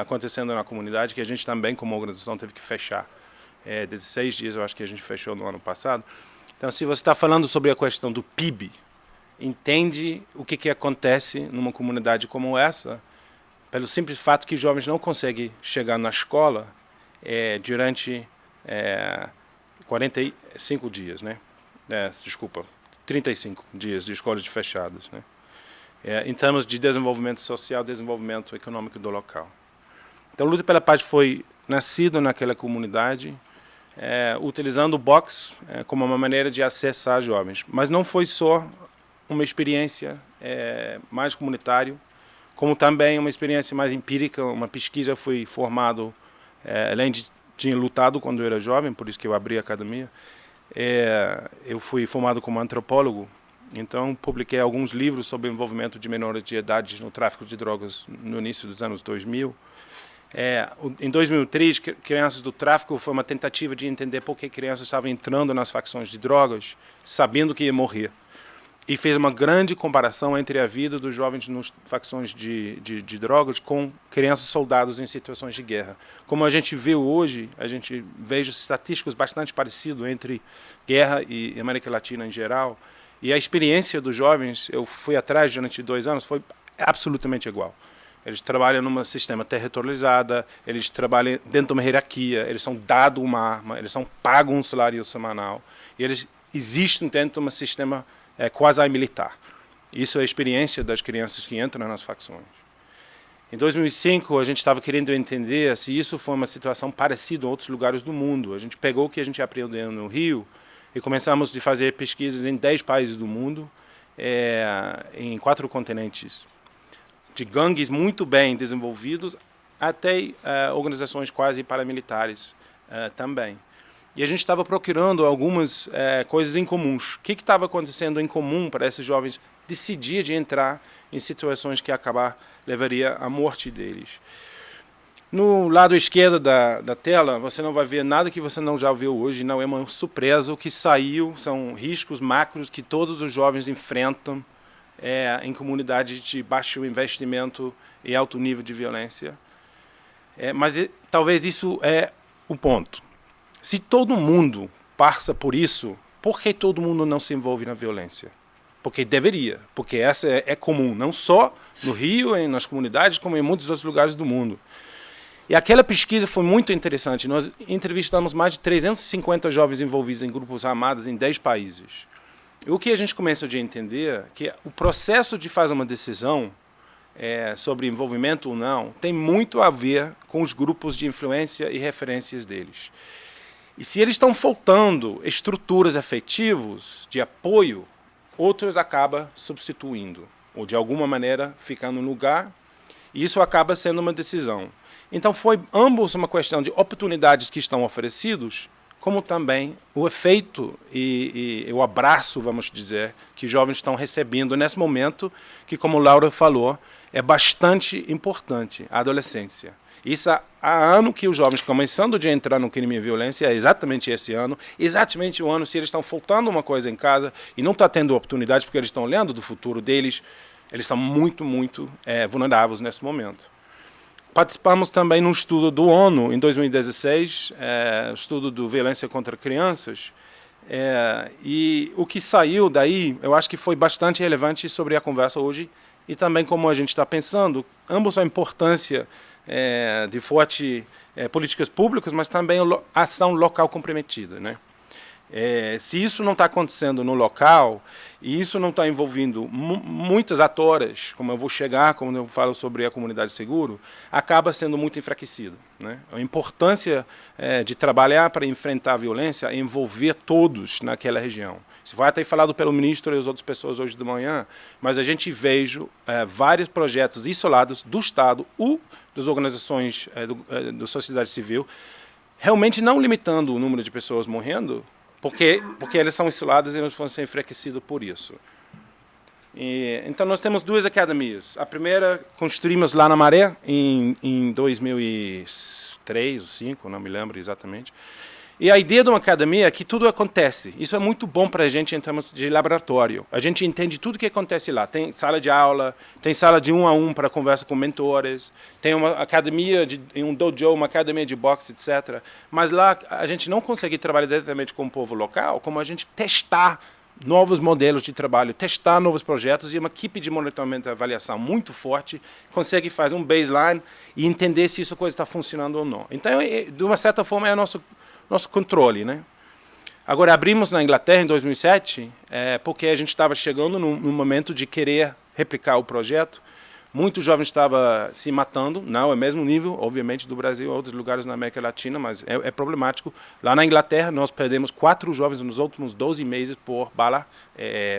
acontecendo na comunidade, que a gente também, como organização, teve que fechar. 16 dias, eu acho que a gente fechou no ano passado. Então, se você está falando sobre a questão do PIB, entende o que acontece numa comunidade como essa, pelo simples fato que os jovens não conseguem chegar na escola durante 45 dias, né? 35 dias de escolas fechadas, né? Em termos de desenvolvimento social, desenvolvimento econômico do local. Então, a Luta pela Paz foi nascido naquela comunidade, utilizando o boxe como uma maneira de acessar jovens. Mas não foi só uma experiência mais comunitária, como também uma experiência mais empírica, uma pesquisa. Fui formado, além de tinha lutado quando eu era jovem, por isso que eu abri a academia, eu fui formado como antropólogo, então publiquei alguns livros sobre o envolvimento de menores de idade no tráfico de drogas no início dos anos 2000. Em 2003, Crianças do Tráfico foi uma tentativa de entender por que crianças estavam entrando nas facções de drogas, sabendo que ia morrer. E fez uma grande comparação entre a vida dos jovens nas facções de drogas com crianças soldados em situações de guerra. Como a gente vê hoje, a gente veja estatísticos bastante parecidos entre guerra e América Latina em geral. E a experiência dos jovens, eu fui atrás durante 2 anos, foi absolutamente igual. Eles trabalham num sistema territorializado, eles trabalham dentro de uma hierarquia, eles são dados uma arma, eles são pagos um salário semanal, e eles existem dentro de um sistema quasi-militar. Isso é a experiência das crianças que entram nas facções. Em 2005, a gente estava querendo entender se isso foi uma situação parecida em outros lugares do mundo. A gente pegou o que a gente aprendeu no Rio e começamos a fazer pesquisas em 10 países do mundo, em 4 continentes, de gangues muito bem desenvolvidos até organizações quase paramilitares também. E a gente estava procurando algumas coisas em comuns. O que estava acontecendo em comum para esses jovens decidir de entrar em situações que levaria à morte deles? No lado esquerdo da tela, você não vai ver nada que você não já viu hoje, não é uma surpresa. O que saiu são riscos macros que todos os jovens enfrentam em comunidades de baixo investimento e alto nível de violência. Mas talvez isso é o ponto. Se todo mundo passa por isso, por que todo mundo não se envolve na violência? Porque deveria, porque essa é comum, não só no Rio, nas comunidades, como em muitos outros lugares do mundo. E aquela pesquisa foi muito interessante. Nós entrevistamos mais de 350 jovens envolvidos em grupos armados em 10 países. E o que a gente começou a entender é que o processo de fazer uma decisão sobre envolvimento ou não tem muito a ver com os grupos de influência e referências deles. E se eles estão faltando estruturas efetivas de apoio, outros acabam substituindo, ou de alguma maneira ficando no lugar, e isso acaba sendo uma decisão. Então foi ambos uma questão de oportunidades que estão oferecidos, como também o efeito e o abraço, vamos dizer, que os jovens estão recebendo nesse momento, que, como Laura falou, é bastante importante, a adolescência. Isso há ano que os jovens começando a entrar no crime e violência, é exatamente esse ano, exatamente o ano se eles estão faltando uma coisa em casa e não estão tendo oportunidade porque eles estão olhando do futuro deles, eles são muito, muito vulneráveis nesse momento. Participamos também num estudo do ONU em 2016, estudo de violência contra crianças, e o que saiu daí, eu acho que foi bastante relevante sobre a conversa hoje e também como a gente está pensando, ambos a importância de forte políticas públicas, mas também a ação local comprometida, né? Se isso não está acontecendo no local e isso não está envolvendo muitas atoras, como eu vou chegar, como eu falo sobre a comunidade seguro, acaba sendo muito enfraquecido, né? A importância de trabalhar para enfrentar a violência é envolver todos naquela região. Isso vai até falado pelo ministro e as outras pessoas hoje de manhã, mas a gente vejo vários projetos isolados do Estado ou das organizações da sociedade civil, realmente não limitando o número de pessoas morrendo, porque elas são isoladas e elas vão ser enfraquecidas por isso. Então nós temos 2 academias. A primeira construímos lá na Maré em 2003 ou 2005, não me lembro exatamente. E a ideia de uma academia é que tudo acontece. Isso é muito bom para a gente em termos de laboratório. A gente entende tudo o que acontece lá. Tem sala de aula, tem sala de 1 a 1 para conversa com mentores, tem uma academia, um dojo, uma academia de boxe, etc. Mas lá a gente não consegue trabalhar diretamente com o povo local, como a gente testar novos modelos de trabalho, testar novos projetos, e uma equipe de monitoramento e avaliação muito forte consegue fazer um baseline e entender se isso coisa está funcionando ou não. Então, de uma certa forma, é o nosso controle, né? Agora, abrimos na Inglaterra em 2007, porque a gente estava chegando num momento de querer replicar o projeto. Muitos jovens estavam se matando, não é o mesmo nível, obviamente, do Brasil e outros lugares na América Latina, mas é problemático. Lá na Inglaterra, nós perdemos 4 jovens nos últimos 12 meses por bala,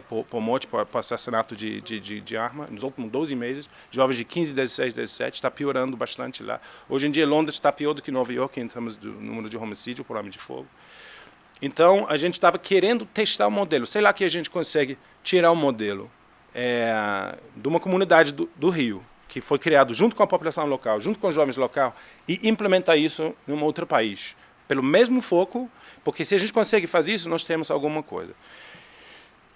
por morte, por assassinato de arma, nos últimos 12 meses. Jovens de 15, 16, 17, está piorando bastante lá. Hoje em dia, Londres está pior do que Nova York em termos do número de homicídio por arma de fogo. Então, a gente estava querendo testar o modelo. Sei lá que a gente consegue tirar o modelo de uma comunidade do Rio, que foi criado junto com a população local, junto com os jovens locais, e implementar isso em um outro país, pelo mesmo foco, porque se a gente consegue fazer isso, nós temos alguma coisa.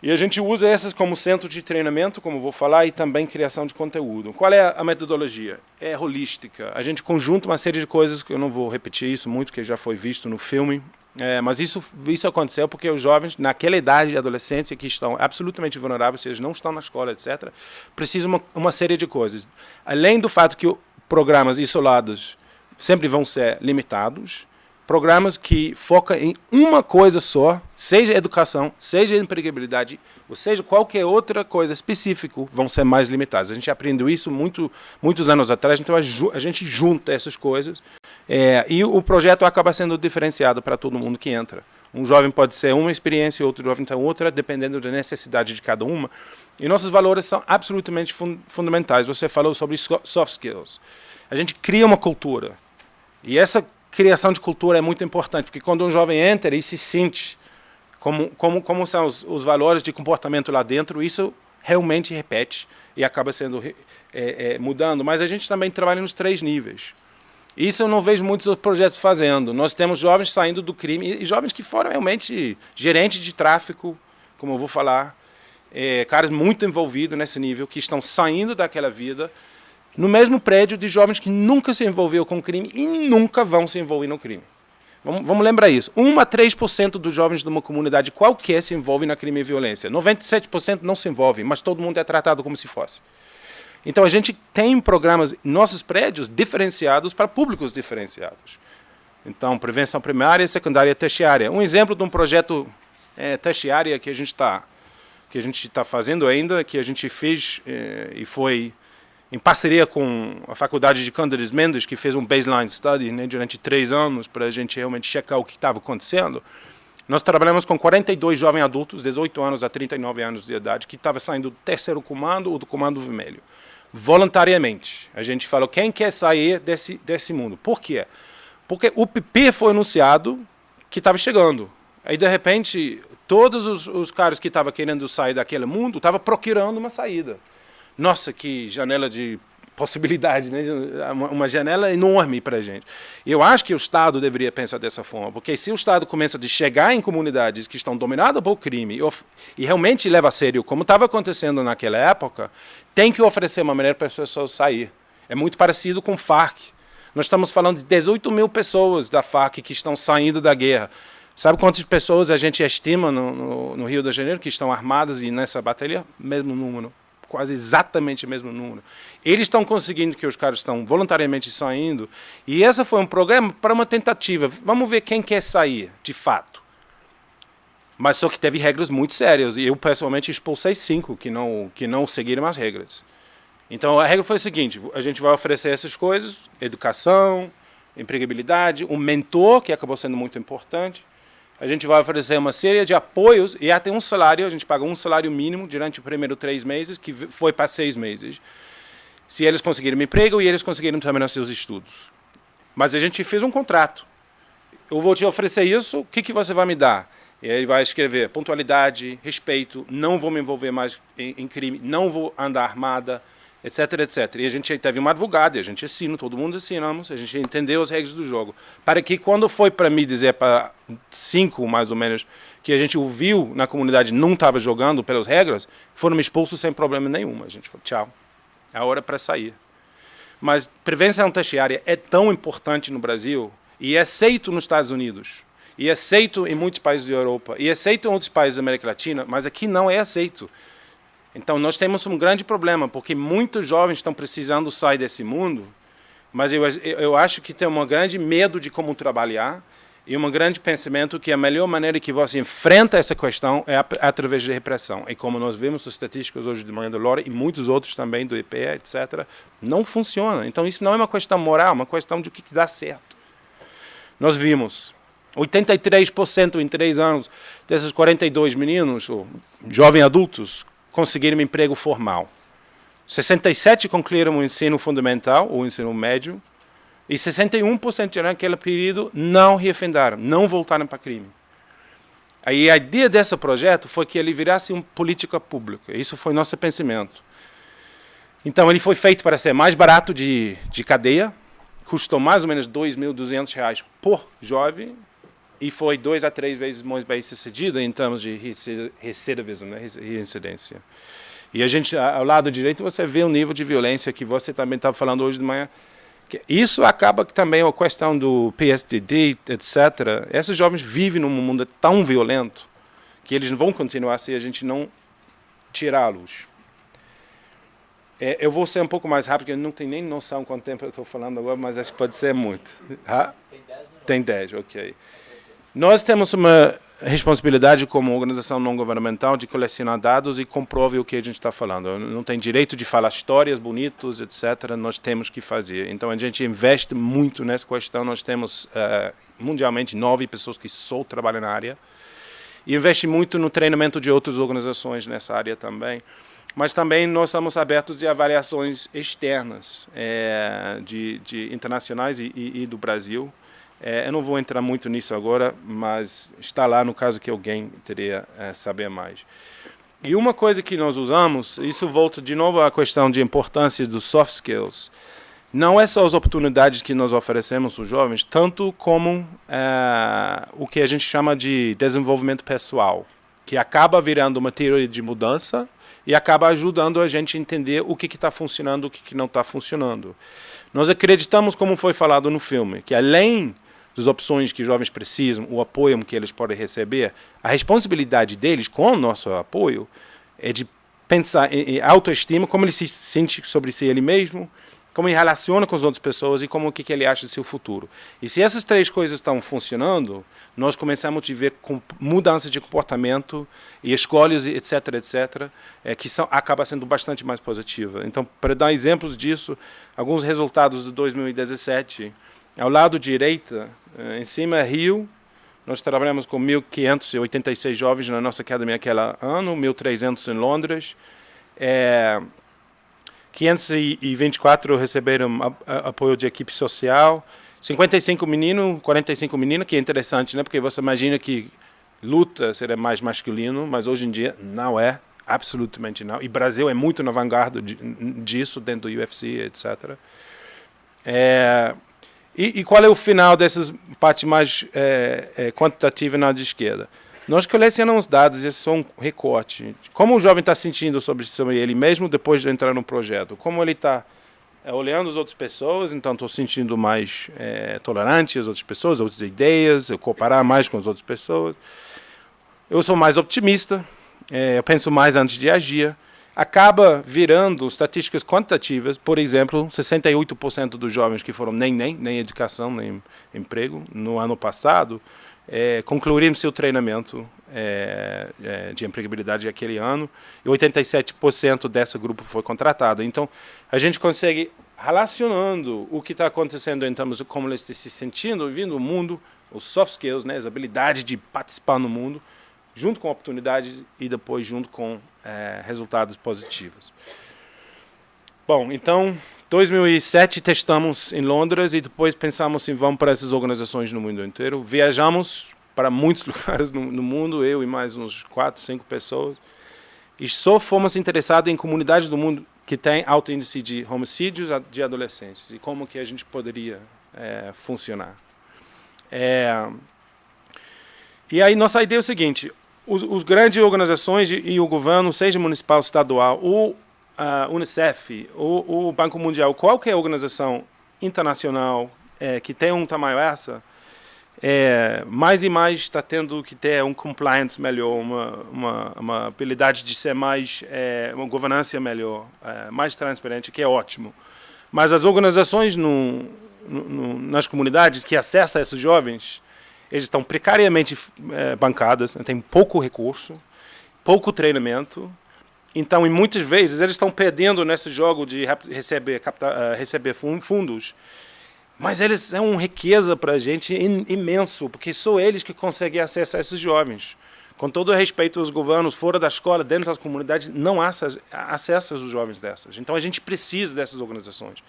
E a gente usa essas como centro de treinamento, como vou falar, e também criação de conteúdo. Qual é a metodologia? É holística. A gente conjunta uma série de coisas, que eu não vou repetir isso muito, que já foi visto no filme, mas isso aconteceu porque os jovens, naquela idade de adolescência, que estão absolutamente vulneráveis, eles não estão na escola, etc., precisam uma série de coisas. Além do fato que programas isolados sempre vão ser limitados, programas que focam em uma coisa só, seja educação, seja empregabilidade, ou seja, qualquer outra coisa específica, vão ser mais limitados. A gente aprendeu isso muitos anos atrás, então a gente junta essas coisas, e o projeto acaba sendo diferenciado para todo mundo que entra. Um jovem pode ser uma experiência, outro jovem tem outra, dependendo da necessidade de cada uma. E nossos valores são absolutamente fundamentais. Você falou sobre soft skills. A gente cria uma cultura, e essa criação de cultura é muito importante, porque quando um jovem entra e se sente como são os valores de comportamento lá dentro, isso realmente repete e acaba sendo mudando. Mas a gente também trabalha nos 3 níveis. Isso eu não vejo muitos outros projetos fazendo. Nós temos jovens saindo do crime, e jovens que foram realmente gerentes de tráfico, como eu vou falar, caras muito envolvidos nesse nível, que estão saindo daquela vida, no mesmo prédio de jovens que nunca se envolveu com crime e nunca vão se envolver no crime. Vamos lembrar isso. 1 a 3% dos jovens de uma comunidade qualquer se envolvem na crime e violência. 97% não se envolvem, mas todo mundo é tratado como se fosse. Então, a gente tem programas em nossos prédios diferenciados para públicos diferenciados. Então, prevenção primária, secundária e terciária. Um exemplo de um projeto terciária que a gente está fazendo ainda, que a gente fez e foi em parceria com a Faculdade de Cândido Mendes, que fez um baseline study, né, durante 3 anos, para a gente realmente checar o que estava acontecendo. Nós trabalhamos com 42 jovens adultos, 18 anos a 39 anos de idade, que estavam saindo do 3º comando ou do comando vermelho. Voluntariamente. A gente falou, quem quer sair desse mundo? Por quê? Porque o PP foi anunciado que estava chegando. Aí, de repente, todos os caras que estavam querendo sair daquele mundo estavam procurando uma saída. Nossa, que janela de possibilidade, né? Uma janela enorme para a gente. E eu acho que o Estado deveria pensar dessa forma, porque se o Estado começa a chegar em comunidades que estão dominadas por crime e realmente leva a sério, como estava acontecendo naquela época, tem que oferecer uma maneira para as pessoas sair. É muito parecido com o FARC. Nós estamos falando de 18 mil pessoas da FARC que estão saindo da guerra. Sabe quantas pessoas a gente estima no Rio de Janeiro que estão armadas e nessa batalha? Mesmo número. Quase exatamente o mesmo número. Eles estão conseguindo que os caras estão voluntariamente saindo, e esse foi um programa para uma tentativa. Vamos ver quem quer sair, de fato. Mas só que teve regras muito sérias, e eu pessoalmente expulsei 5 que não seguiram as regras. Então a regra foi a seguinte, a gente vai oferecer essas coisas, educação, empregabilidade, um mentor, que acabou sendo muito importante. A gente vai oferecer uma série de apoios e até um salário, a gente paga um salário mínimo durante o primeiro 3 meses, que foi para 6 meses. Se eles conseguirem um emprego e eles conseguirem terminar seus estudos. Mas a gente fez um contrato. Eu vou te oferecer isso, o que você vai me dar? E ele vai escrever pontualidade, respeito, não vou me envolver mais em crime, não vou andar armada, etc, etc. E a gente teve uma advogada, a gente assina, todo mundo assinamos, a gente entendeu as regras do jogo. Para que quando foi para mim dizer para 5 mais ou menos, que a gente ouviu na comunidade não estava jogando pelas regras, foram expulsos sem problema nenhum. A gente falou, tchau, é a hora para sair. Mas prevenção terciária é tão importante no Brasil e é aceito nos Estados Unidos, e é aceito em muitos países da Europa, e é aceito em outros países da América Latina, mas aqui não é aceito. Então nós temos um grande problema, porque muitos jovens estão precisando sair desse mundo, mas eu acho que tem um grande medo de como trabalhar e um grande pensamento que a melhor maneira que você enfrenta essa questão é através da repressão. E como nós vemos as estatísticas hoje de manhã da Lora e muitos outros também do IPE, etc., não funciona. Então isso não é uma questão moral, é uma questão de o que dá certo. Nós vimos 83% em 3 anos desses 42 meninos, ou jovens adultos, conseguiram um emprego formal. 67% concluíram o ensino fundamental, ou ensino médio, e 61% naquele período não reafindaram, não voltaram para crime. Aí a ideia desse projeto foi que ele virasse uma política pública. Isso foi nosso pensamento. Então ele foi feito para ser mais barato de cadeia, custou mais ou menos R$2.200 por jovem, e foi 2 a 3 vezes mais bem sucedido em termos de recidivismo, né, reincidência. E a gente, ao lado direito, você vê o nível de violência que você também estava falando hoje de manhã. Isso acaba também a questão do PSDD, etc. Esses jovens vivem num mundo tão violento que eles vão continuar se a gente não tirá-los. Eu vou ser um pouco mais rápido, porque eu não tenho nem noção quanto tempo eu estou falando agora, mas acho que pode ser muito. Tem 10 minutos. Tem 10, ok. Nós temos uma responsabilidade como organização não governamental de colecionar dados e comprove o que a gente está falando. Não tem direito de falar histórias bonitas, etc. Nós temos que fazer. Então a gente investe muito nessa questão. Nós temos mundialmente 9 pessoas que só trabalham na área e investe muito no treinamento de outras organizações nessa área também. Mas também nós estamos abertos de avaliações externas, de internacionais e do Brasil. Eu não vou entrar muito nisso agora, mas está lá no caso que alguém teria saber mais. E uma coisa que nós usamos, isso volta de novo à questão de importância dos soft skills, não é só as oportunidades que nós oferecemos aos jovens, tanto como o que a gente chama de desenvolvimento pessoal, que acaba virando uma teoria de mudança e acaba ajudando a gente a entender o que está funcionando, o que não está funcionando. Nós acreditamos, como foi falado no filme, que além das opções que os jovens precisam, o apoio que eles podem receber, a responsabilidade deles com o nosso apoio é de pensar em autoestima, como ele se sente sobre si ele mesmo, como ele relaciona com as outras pessoas e como o que ele acha do seu futuro. E se essas 3 coisas estão funcionando, nós começamos a ver com mudanças de comportamento e escolhas, etc., etc., que acaba sendo bastante mais positiva. Então, para dar exemplos disso, alguns resultados de 2017, ao lado direito, em cima é Rio, nós trabalhamos com 1.586 jovens na nossa academia aquele ano, 1.300 em Londres, 524 receberam apoio de equipe social, 55 meninos, 45 meninas, que é interessante, né? Porque você imagina que luta seria mais masculino, mas hoje em dia não é, absolutamente não. E o Brasil é muito na vanguarda disso, dentro do UFC, etc. E qual é o final dessas partes mais quantitativas na de esquerda? Nós colecionamos dados, esses são um recorte. Como o jovem está sentindo sobre ele mesmo depois de entrar no projeto? Como ele está olhando as outras pessoas, então estou sentindo mais tolerante às outras pessoas, outras ideias, eu comparar mais com as outras pessoas. Eu sou mais otimista, eu penso mais antes de agir. Acaba virando estatísticas quantitativas, por exemplo, 68% dos jovens que foram nem educação, nem emprego, no ano passado, concluíram seu treinamento de empregabilidade aquele ano, e 87% desse grupo foi contratado. Então, a gente consegue, relacionando o que está acontecendo em termos de como eles estão se sentindo, vivendo o mundo, os soft skills, né, as habilidades de participar no mundo, junto com oportunidades e depois junto com resultados positivos. Bom, então, 2007 testamos em Londres e depois pensamos em vamos para essas organizações no mundo inteiro. Viajamos para muitos lugares no mundo, eu e mais uns 4, 5 pessoas, e só fomos interessados em comunidades do mundo que têm alto índice de homicídios de adolescentes e como que a gente poderia funcionar. E aí nossa ideia é o seguinte, os grandes organizações e o governo, seja municipal, estadual, ou a Unicef, ou o Banco Mundial, qualquer organização internacional que tenha um tamanho mais e mais está tendo que ter um compliance melhor, uma habilidade de ser mais, uma governança melhor, mais transparente, que é ótimo. Mas as organizações nas comunidades que acessam esses jovens, eles estão precariamente bancadas, né, têm pouco recurso, pouco treinamento. Então, em muitas vezes, eles estão perdendo nesse jogo de receber fundos. Mas eles são uma riqueza para a gente imenso, porque só eles que conseguem acessar esses jovens. Com todo o respeito aos governos, fora da escola, dentro das comunidades, não há acesso aos jovens dessas. Então, a gente precisa dessas organizações.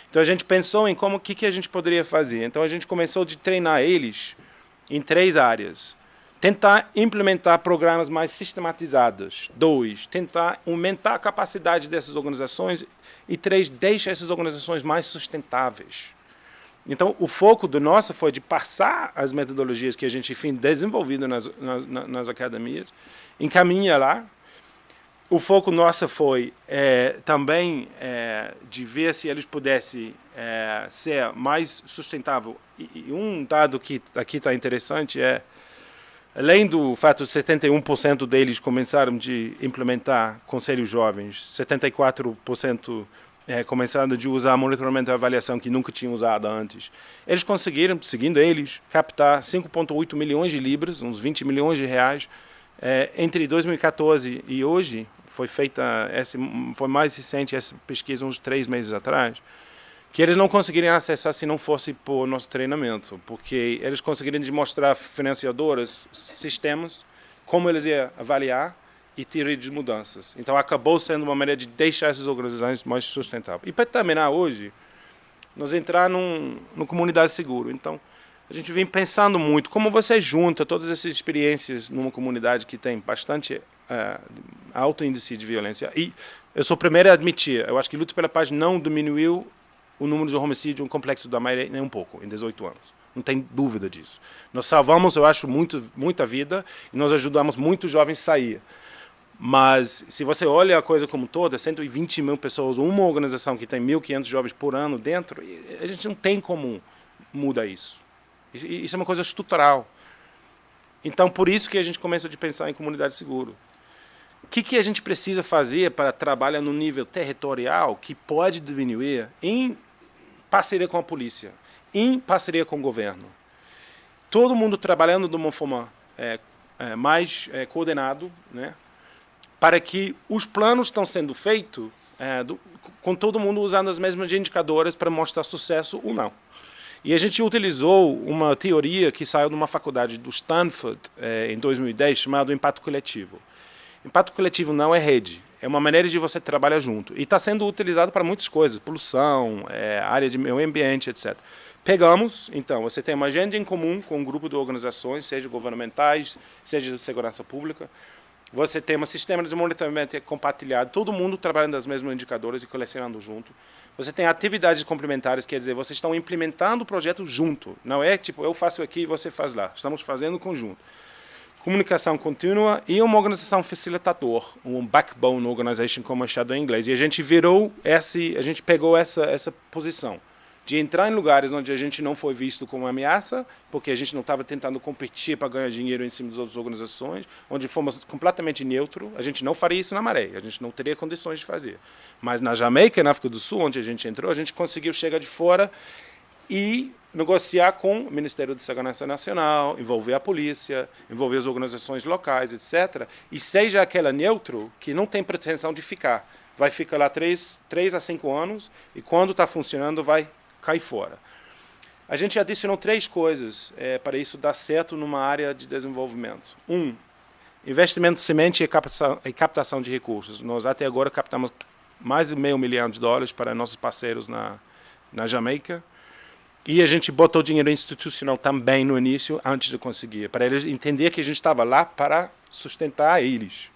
Então, a gente pensou em o que a gente poderia fazer. Então, a gente começou a treinar eles em 3 áreas. Tentar implementar programas mais sistematizados. 2, tentar aumentar a capacidade dessas organizações. E 3, deixar essas organizações mais sustentáveis. Então, o foco do nosso foi de passar as metodologias que a gente tem desenvolvido nas academias, encaminhar lá. O foco nosso foi também de ver se eles pudessem ser mais sustentável. E um dado que aqui está interessante além do fato de 71% deles começaram de implementar conselhos jovens, 74% começaram de usar monitoramento e avaliação que nunca tinham usado antes. Eles conseguiram, seguindo eles, captar 5,8 milhões de libras, uns 20 milhões de reais, entre 2014 e hoje. Foi mais recente essa pesquisa, uns 3 meses atrás, que eles não conseguiriam acessar se não fosse por nosso treinamento, porque eles conseguiriam demonstrar financiadoras, sistemas, como eles iam avaliar e teoria de mudanças. Então, acabou sendo uma maneira de deixar essas organizações mais sustentáveis. E para terminar hoje, nós entrar numa comunidade segura. Então, a gente vem pensando muito como você junta todas essas experiências numa comunidade que tem bastante alto índice de violência. E eu sou o primeiro a admitir, eu acho que Luta pela Paz não diminuiu o número de homicídios no Complexo da Maia nem um pouco, em 18 anos. Não tem dúvida disso. Nós salvamos, eu acho, muita vida e nós ajudamos muitos jovens a sair. Mas, se você olha a coisa como toda, 120 mil pessoas, uma organização que tem 1.500 jovens por ano dentro, a gente não tem como mudar isso. Isso é uma coisa estrutural. Então, por isso que a gente começa a pensar em comunidade segura. O que a gente precisa fazer para trabalhar no nível territorial que pode diminuir em parceria com a polícia, em parceria com o governo? Todo mundo trabalhando de uma forma mais coordenada, né? Para que os planos estão sendo feitos com todo mundo usando as mesmas indicadores para mostrar sucesso ou não. E a gente utilizou uma teoria que saiu de uma faculdade do Stanford em 2010, chamada impacto coletivo. Impacto coletivo não é rede, é uma maneira de você trabalhar junto. E está sendo utilizado para muitas coisas, poluição, área de meio ambiente, etc. Pegamos, então, você tem uma agenda em comum com um grupo de organizações, seja governamentais, seja de segurança pública. Você tem um sistema de monitoramento compartilhado, todo mundo trabalhando nos mesmos indicadores e colecionando junto. Você tem atividades complementares, quer dizer, vocês estão implementando o projeto junto. Não é tipo, eu faço aqui e você faz lá. Estamos fazendo conjunto. Comunicação contínua e uma organização facilitador, um backbone organization, como é chamado em inglês. E a gente pegou essa posição de entrar em lugares onde a gente não foi visto como uma ameaça, porque a gente não estava tentando competir para ganhar dinheiro em cima das outras organizações, onde fomos completamente neutro. A gente não faria isso na Maré, a gente não teria condições de fazer. Mas na Jamaica e na África do Sul, onde a gente entrou, a gente conseguiu chegar de fora e negociar com o Ministério da Segurança Nacional, envolver a polícia, envolver as organizações locais, etc. E seja aquela neutro que não tem pretensão de ficar. Vai ficar lá 3 a 5 anos e quando está funcionando vai cair fora. A gente adicionou 3 coisas para isso dar certo numa área de desenvolvimento. 1, investimento semente e captação de recursos. Nós até agora captamos mais de $500 milhão para nossos parceiros na Jamaica. E a gente botou dinheiro institucional também no início, antes de conseguir, para eles entenderem que a gente estava lá para sustentar eles.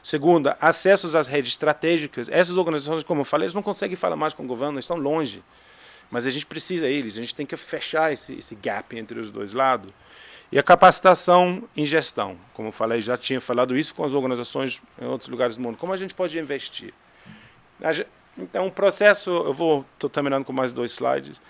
Segunda, acessos às redes estratégicas. Essas organizações, como eu falei, eles não conseguem falar mais com o governo, eles estão longe. Mas a gente precisa deles, a gente tem que fechar esse gap entre os dois lados. E a capacitação em gestão. Como eu falei, já tinha falado isso com as organizações em outros lugares do mundo. Como a gente pode investir? Então, o processo, estou terminando com mais 2 slides.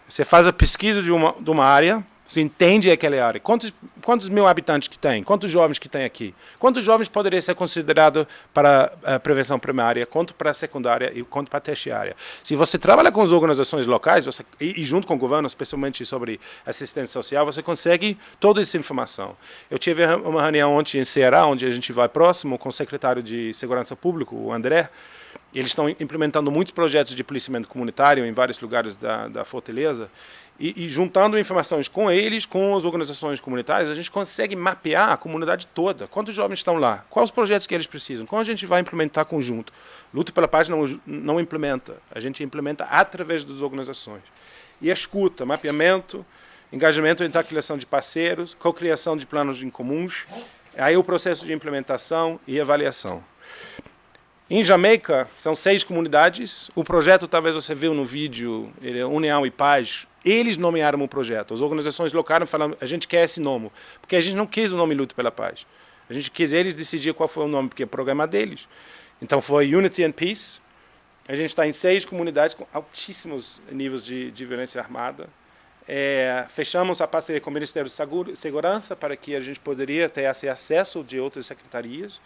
Você faz a pesquisa de uma área, você entende aquela área. Quantos mil habitantes que tem? Quantos jovens que tem aqui? Quantos jovens poderiam ser considerados para a prevenção primária? Quanto para a secundária e quanto para a terciária? Se você trabalha com as organizações locais e junto com o governo, especialmente sobre assistência social, você consegue toda essa informação. Eu tive uma reunião ontem em Ceará, onde a gente vai próximo, com o secretário de Segurança Pública, o André. Eles estão implementando muitos projetos de policiamento comunitário em vários lugares da Fortaleza. E juntando informações com eles, com as organizações comunitárias, a gente consegue mapear a comunidade toda. Quantos jovens estão lá? Quais os projetos que eles precisam? Como a gente vai implementar conjunto? Luta pela Paz não implementa. A gente implementa através das organizações. E a escuta, mapeamento, engajamento entre a criação de parceiros, cocriação de planos em comuns, aí o processo de implementação e avaliação. Em Jamaica, são 6 comunidades. O projeto, talvez você viu no vídeo, União e Paz, eles nomearam o projeto. As organizações locais falaram, a gente quer esse nome, porque a gente não quis o nome Luta pela Paz. A gente quis eles decidir qual foi o nome, porque é o programa deles. Então foi Unity and Peace. A gente está em 6 comunidades com altíssimos níveis de violência armada. Fechamos a parceria com o Ministério de Segurança para que a gente poderia ter esse acesso de outras secretarias.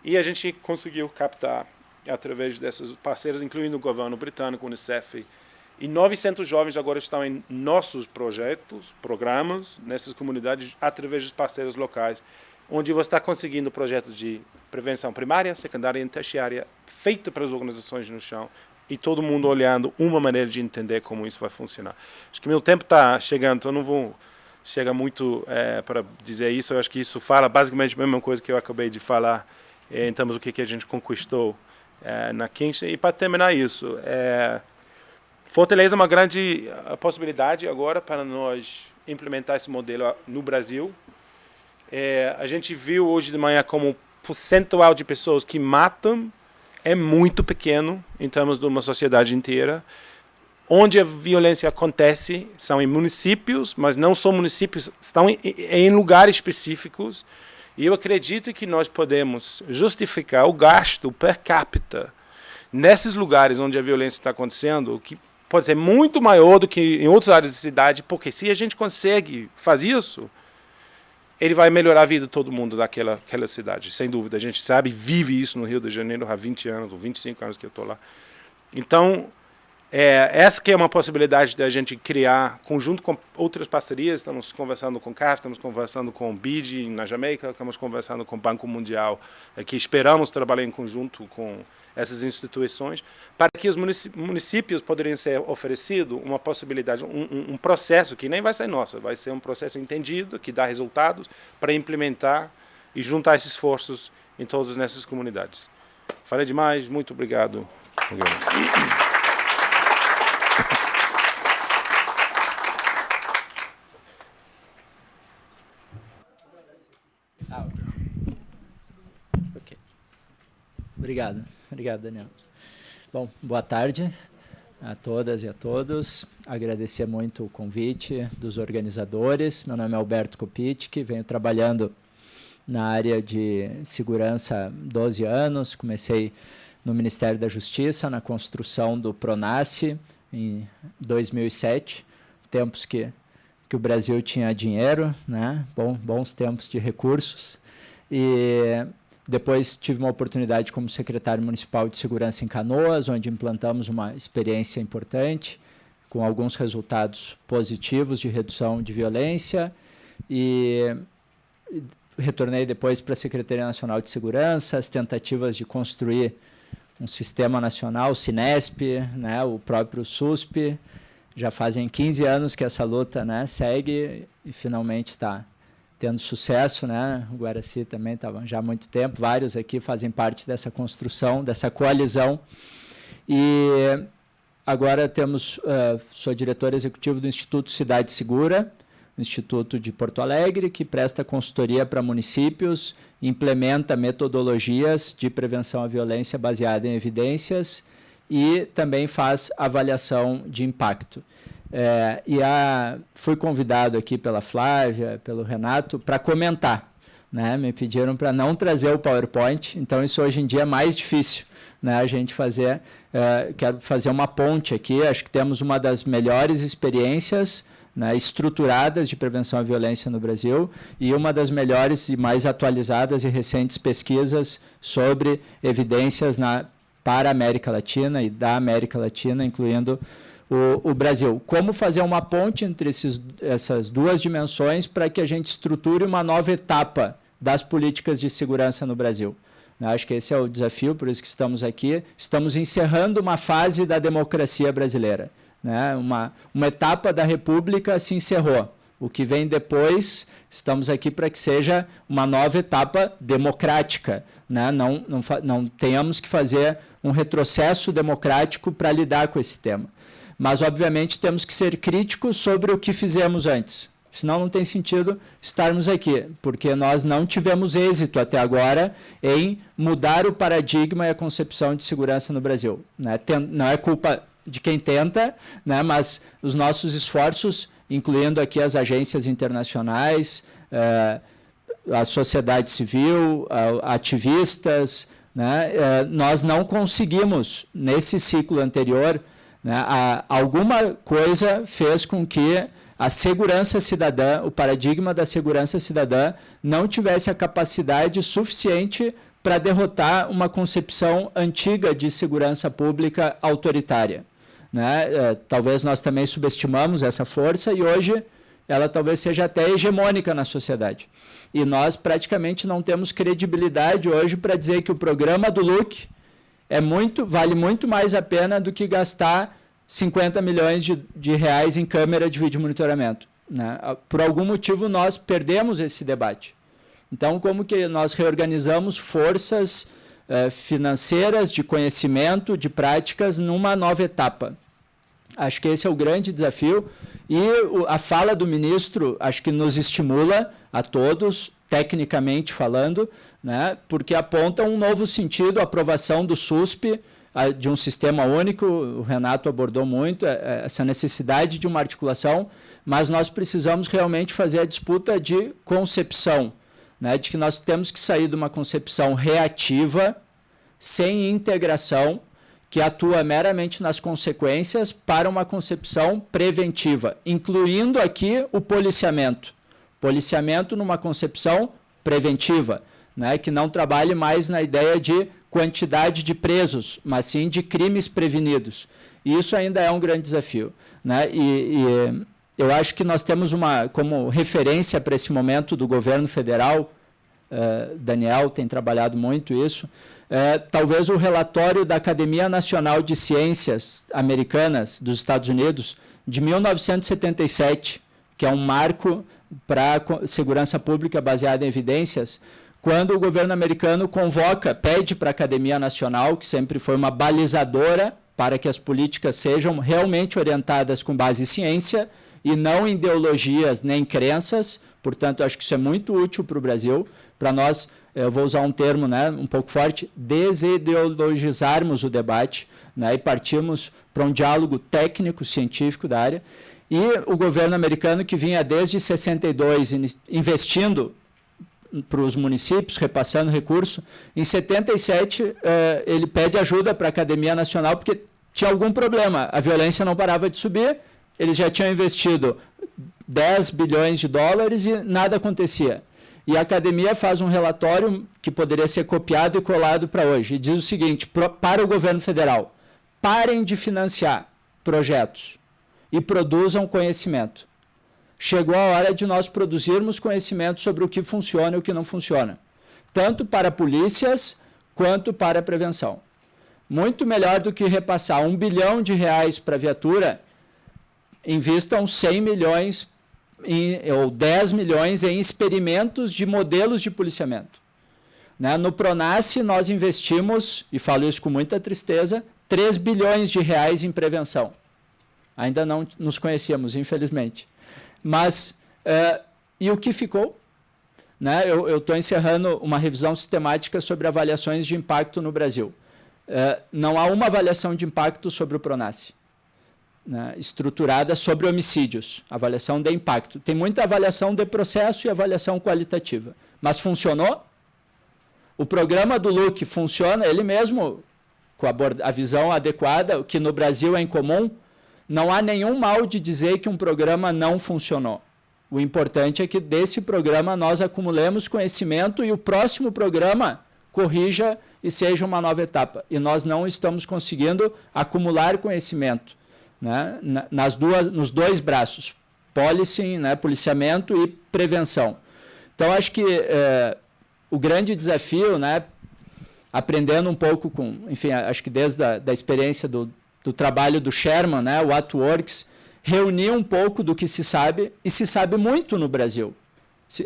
E a gente conseguiu captar, através desses parceiros, incluindo o governo britânico, o Unicef, e 900 jovens agora estão em nossos projetos, programas, nessas comunidades, através dos parceiros locais, onde você está conseguindo projetos de prevenção primária, secundária e terciária, feito pelas organizações no chão, e todo mundo olhando uma maneira de entender como isso vai funcionar. Acho que meu tempo está chegando, então eu não vou chegar muito para dizer isso. Eu acho que isso fala basicamente a mesma coisa que eu acabei de falar, em termos do que a gente conquistou na Kingston. E para terminar isso, Fortaleza é uma grande possibilidade agora para nós implementar esse modelo no Brasil. A gente viu hoje de manhã como o percentual de pessoas que matam é muito pequeno em termos de uma sociedade inteira. Onde a violência acontece são em municípios, mas não são municípios, estão em lugares específicos. E eu acredito que nós podemos justificar o gasto per capita nesses lugares onde a violência está acontecendo, que pode ser muito maior do que em outras áreas da cidade, porque se a gente consegue fazer isso, ele vai melhorar a vida de todo mundo daquela cidade, sem dúvida. A gente sabe, vive isso no Rio de Janeiro há 20 anos, ou 25 anos que eu estou lá. Então, essa que é uma possibilidade da gente criar, conjunto com outras parcerias. Estamos conversando com o CAF, estamos conversando com o BID na Jamaica, estamos conversando com o Banco Mundial, que esperamos trabalhar em conjunto com essas instituições, para que os municípios poderiam ser oferecido uma possibilidade, um processo que nem vai ser nosso, vai ser um processo entendido, que dá resultados, para implementar e juntar esses esforços em todas nessas comunidades. Falei demais, muito obrigado. Okay. Obrigado, Daniel. Bom, boa tarde a todas e a todos. Agradecer muito o convite dos organizadores. Meu nome é Alberto Kopitic, venho trabalhando na área de segurança há 12 anos. Comecei no Ministério da Justiça, na construção do PRONASSE, em 2007, tempos que o Brasil tinha dinheiro, né? Bons tempos de recursos. E depois tive uma oportunidade como secretário municipal de segurança em Canoas, onde implantamos uma experiência importante, com alguns resultados positivos de redução de violência. E retornei depois para a Secretaria Nacional de Segurança, as tentativas de construir um sistema nacional, o Sinesp, né, o próprio SUSP. Já fazem 15 anos que essa luta, né, segue e finalmente está tendo sucesso, né? O Guaraci também estava já há muito tempo, vários aqui fazem parte dessa construção, dessa coalizão. E agora sou diretor executivo do Instituto Cidade Segura, Instituto de Porto Alegre, que presta consultoria para municípios, implementa metodologias de prevenção à violência baseada em evidências e também faz avaliação de impacto. Fui convidado aqui pela Flávia, pelo Renato, para comentar. Né? Me pediram para não trazer o PowerPoint, então isso hoje em dia é mais difícil, né? A gente fazer. Quero fazer uma ponte aqui, acho que temos uma das melhores experiências, né, estruturadas de prevenção à violência no Brasil e uma das melhores e mais atualizadas e recentes pesquisas sobre evidências para a América Latina e da América Latina, incluindo o Brasil. Como fazer uma ponte entre essas duas dimensões para que a gente estruture uma nova etapa das políticas de segurança no Brasil? Acho que esse é o desafio, por isso que estamos aqui. Estamos encerrando uma fase da democracia brasileira. Né? Uma etapa da República se encerrou. O que vem depois, estamos aqui para que seja uma nova etapa democrática. Né? Não tenhamos que fazer um retrocesso democrático para lidar com esse tema. Mas, obviamente, temos que ser críticos sobre o que fizemos antes. Senão não tem sentido estarmos aqui, porque nós não tivemos êxito até agora em mudar o paradigma e a concepção de segurança no Brasil. Né? Não é culpa de quem tenta, né? Mas os nossos esforços, incluindo aqui as agências internacionais, a sociedade civil, ativistas, né? Nós não conseguimos, nesse ciclo anterior, né? Alguma coisa fez com que a segurança cidadã, o paradigma da segurança cidadã, não tivesse a capacidade suficiente para derrotar uma concepção antiga de segurança pública autoritária. Né? Talvez nós também subestimamos essa força e hoje ela talvez seja até hegemônica na sociedade. E nós praticamente não temos credibilidade hoje para dizer que o programa do LUC vale muito mais a pena do que gastar 50 milhões de reais em câmera de vídeo monitoramento. Né? Por algum motivo nós perdemos esse debate. Então, como que nós reorganizamos forças financeiras, de conhecimento, de práticas, numa nova etapa? Acho que esse é o grande desafio. E a fala do ministro, acho que nos estimula a todos, tecnicamente falando, né? Porque aponta um novo sentido, a aprovação do SUSP, de um sistema único. O Renato abordou muito essa necessidade de uma articulação, mas nós precisamos realmente fazer a disputa de concepção, né, de que nós temos que sair de uma concepção reativa, sem integração, que atua meramente nas consequências, para uma concepção preventiva, incluindo aqui o policiamento. Policiamento numa concepção preventiva, né, que não trabalhe mais na ideia de quantidade de presos, mas sim de crimes prevenidos. E isso ainda é um grande desafio. Né? E eu acho que nós temos como referência para esse momento do governo federal, Daniel tem trabalhado muito isso, talvez o relatório da Academia Nacional de Ciências Americanas dos Estados Unidos, de 1977, que é um marco para a segurança pública baseada em evidências, quando o governo americano pede para a Academia Nacional, que sempre foi uma balizadora para que as políticas sejam realmente orientadas com base em ciência e não em ideologias nem crenças. Portanto, acho que isso é muito útil para o Brasil, para nós, eu vou usar um termo, né, um pouco forte, desideologizarmos o debate, né, e partirmos para um diálogo técnico, científico da área. E o governo americano, que vinha desde 62 investindo para os municípios, repassando recurso, em 77 ele pede ajuda para a Academia Nacional porque tinha algum problema, a violência não parava de subir, eles já tinham investido 10 bilhões de dólares e nada acontecia. E a Academia faz um relatório que poderia ser copiado e colado para hoje, e diz o seguinte, para o governo federal: parem de financiar projetos e produzam conhecimento. Chegou a hora de nós produzirmos conhecimento sobre o que funciona e o que não funciona, tanto para polícias quanto para a prevenção. Muito melhor do que repassar 1 bilhão de reais para a viatura, invistam 100 milhões ou 10 milhões em experimentos de modelos de policiamento. Né? No Pronace nós investimos, e falo isso com muita tristeza, 3 bilhões de reais em prevenção. Ainda não nos conhecíamos, infelizmente. Mas, e o que ficou? Né? Eu estou encerrando uma revisão sistemática sobre avaliações de impacto no Brasil. Não há uma avaliação de impacto sobre o Pronace. né, estruturada sobre homicídios, avaliação de impacto. Tem muita avaliação de processo e avaliação qualitativa. Mas funcionou? O programa do LUC funciona, ele mesmo, com a visão adequada, que no Brasil é incomum, não há nenhum mal de dizer que um programa não funcionou. O importante é que desse programa nós acumulemos conhecimento e o próximo programa corrija e seja uma nova etapa. E nós não estamos conseguindo acumular conhecimento, né, nos dois braços, policing, né, policiamento e prevenção. Então, acho que o grande desafio, né, aprendendo um pouco com, enfim, acho que desde a experiência do trabalho do Sherman, né, o AtWorks, reunir um pouco do que se sabe, e se sabe muito no Brasil.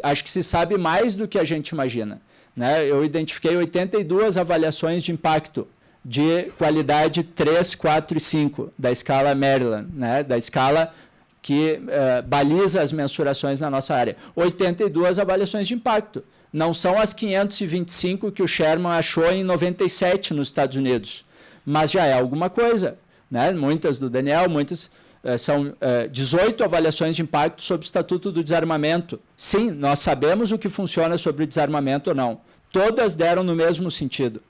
Acho que se sabe mais do que a gente imagina. Né? Eu identifiquei 82 avaliações de impacto de qualidade 3, 4 e 5 da escala Maryland, né? Da escala que baliza as mensurações na nossa área. 82 avaliações de impacto. Não são as 525 que o Sherman achou em 97 nos Estados Unidos, mas já é alguma coisa. Né? Muitas do Daniel, muitas são 18 avaliações de impacto sobre o Estatuto do Desarmamento. Sim, nós sabemos o que funciona sobre o desarmamento ou não. Todas deram no mesmo sentido.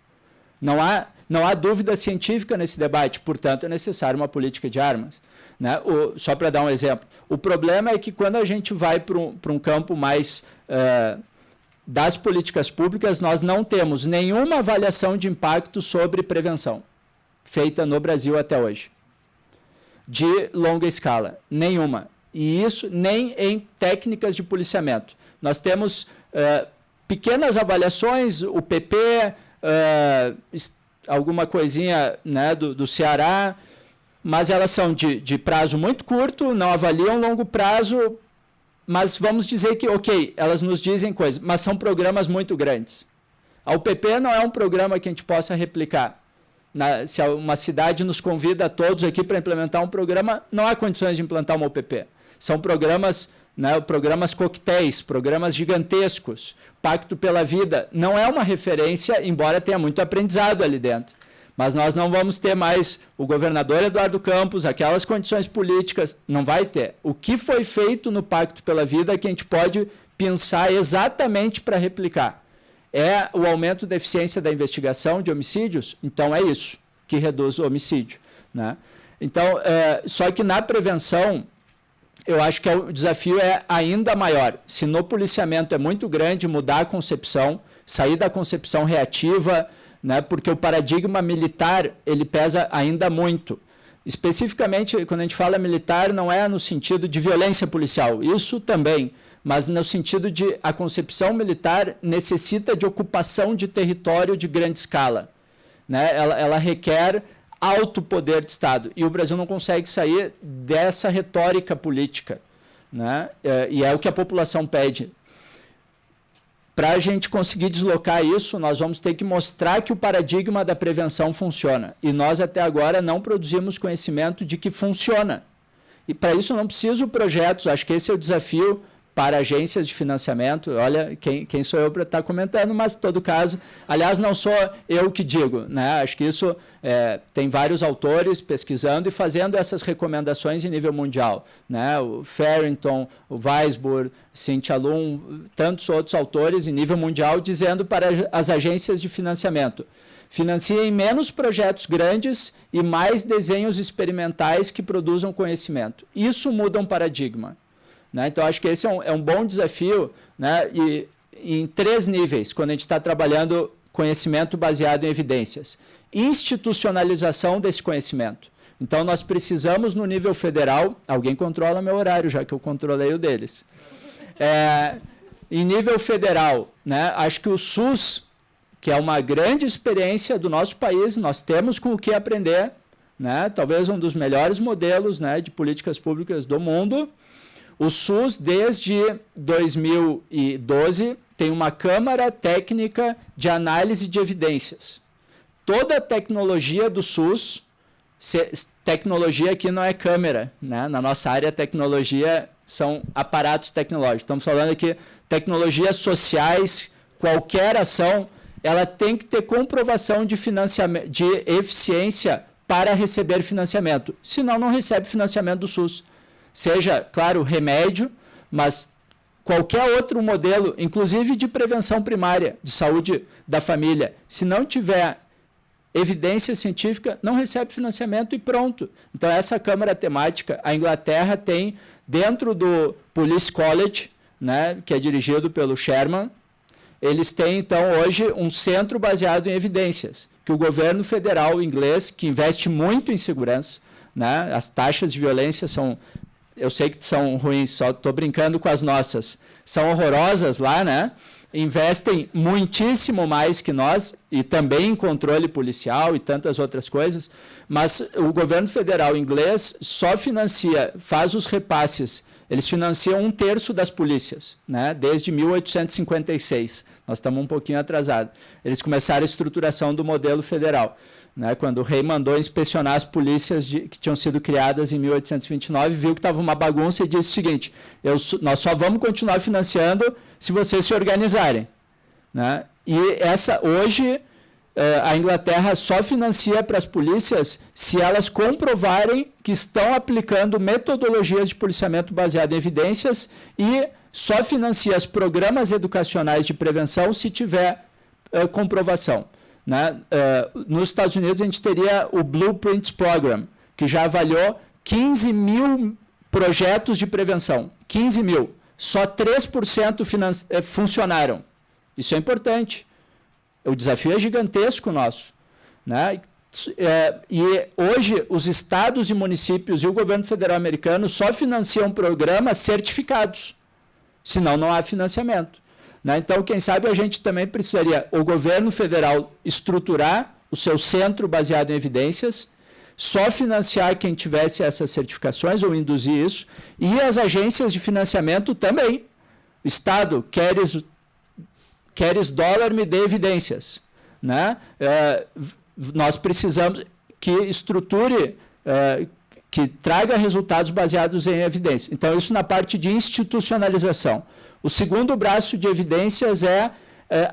Não há dúvida científica nesse debate, portanto, é necessário uma política de armas. Né? Só para dar um exemplo. O problema é que quando a gente vai para um campo mais das políticas públicas, nós não temos nenhuma avaliação de impacto sobre prevenção feita no Brasil até hoje. De longa escala, nenhuma. E isso nem em técnicas de policiamento. Nós temos pequenas avaliações, o PP, alguma coisinha, né, do Ceará, mas elas são de prazo muito curto, não avaliam longo prazo, mas vamos dizer que, ok, elas nos dizem coisas, mas são programas muito grandes. A UPP não é um programa que a gente possa replicar. Se uma cidade nos convida a todos aqui para implementar um programa, não há condições de implantar uma UPP. São programas, né, programas coquetéis, programas gigantescos. Pacto pela Vida não é uma referência, embora tenha muito aprendizado ali dentro. Mas nós não vamos ter mais o governador Eduardo Campos, aquelas condições políticas, não vai ter. O que foi feito no Pacto pela Vida é que a gente pode pensar exatamente para replicar. É o aumento da eficiência da investigação de homicídios? Então é isso que reduz o homicídio. Né? Então, só que na prevenção, eu acho que o desafio é ainda maior. Se no policiamento é muito grande mudar a concepção, sair da concepção reativa, né? Porque o paradigma militar ele pesa ainda muito. Especificamente, quando a gente fala militar, não é no sentido de violência policial, isso também, mas no sentido de a concepção militar necessita de ocupação de território de grande escala. Né? Ela requer alto poder de Estado, e o Brasil não consegue sair dessa retórica política. Né? E é o que a população pede. Para a gente conseguir deslocar isso, nós vamos ter que mostrar que o paradigma da prevenção funciona. E nós, até agora, não produzimos conhecimento de que funciona. E para isso não preciso projetos, acho que esse é o desafio para agências de financiamento. Olha, quem sou eu para estar comentando, mas, em todo caso, aliás, não sou eu que digo, né? Acho que isso tem vários autores pesquisando e fazendo essas recomendações em nível mundial. Né? O Farrington, o Weisburg, Cynthia Lum, tantos outros autores em nível mundial dizendo para as agências de financiamento: financiem menos projetos grandes e mais desenhos experimentais que produzam conhecimento. Isso muda um paradigma. Né? Então, acho que esse é um bom desafio, né? E em 3 níveis, quando a gente está trabalhando conhecimento baseado em evidências. Institucionalização desse conhecimento. Então, nós precisamos, no nível federal, alguém controla meu horário, já que eu controlei o deles. Em nível federal, né? Acho que o SUS, que é uma grande experiência do nosso país, nós temos com o que aprender, né? Talvez um dos melhores modelos, né, de políticas públicas do mundo. O SUS, desde 2012, tem uma Câmara Técnica de Análise de Evidências. Toda a tecnologia do SUS, tecnologia aqui não é câmera, né? Na nossa área, tecnologia são aparatos tecnológicos. Estamos falando aqui tecnologias sociais, qualquer ação, ela tem que ter comprovação de financiamento, de eficiência para receber financiamento. Senão, não recebe financiamento do SUS. Seja, claro, remédio, mas qualquer outro modelo, inclusive de prevenção primária, de saúde da família, se não tiver evidência científica, não recebe financiamento e pronto. Então, essa Câmara Temática, a Inglaterra tem, dentro do Police College, né, que é dirigido pelo Sherman, eles têm, então, hoje, um centro baseado em evidências, que o governo federal inglês, que investe muito em segurança, né, as taxas de violência são, eu sei que são ruins, só estou brincando com as nossas, são horrorosas lá, né? Investem muitíssimo mais que nós, e também em controle policial e tantas outras coisas, mas o governo federal inglês só financia, faz os repasses, eles financiam 1/3 das polícias, né, desde 1856, nós estamos um pouquinho atrasados. Eles começaram a estruturação do modelo federal, né, quando o rei mandou inspecionar as polícias que tinham sido criadas em 1829, viu que estava uma bagunça e disse o seguinte, nós só vamos continuar financiando se vocês se organizarem. Né? E hoje a Inglaterra só financia para as polícias se elas comprovarem que estão aplicando metodologias de policiamento baseado em evidências e só financia os programas educacionais de prevenção se tiver comprovação. Né? Nos Estados Unidos, a gente teria o Blueprints Program, que já avaliou 15 mil projetos de prevenção. 15 mil. Só 3% funcionaram. Isso é importante. O desafio é gigantesco nosso. Né? E hoje, os estados e municípios e o governo federal americano só financiam programas certificados. Senão, não há financiamento. Né? Então, quem sabe a gente também precisaria, o governo federal, estruturar o seu centro baseado em evidências, só financiar quem tivesse essas certificações ou induzir isso, e as agências de financiamento também. Estado, queres dólar, me dê evidências. Né? Nós precisamos que estruture, que traga resultados baseados em evidência. Então, isso na parte de institucionalização. O segundo braço de evidências é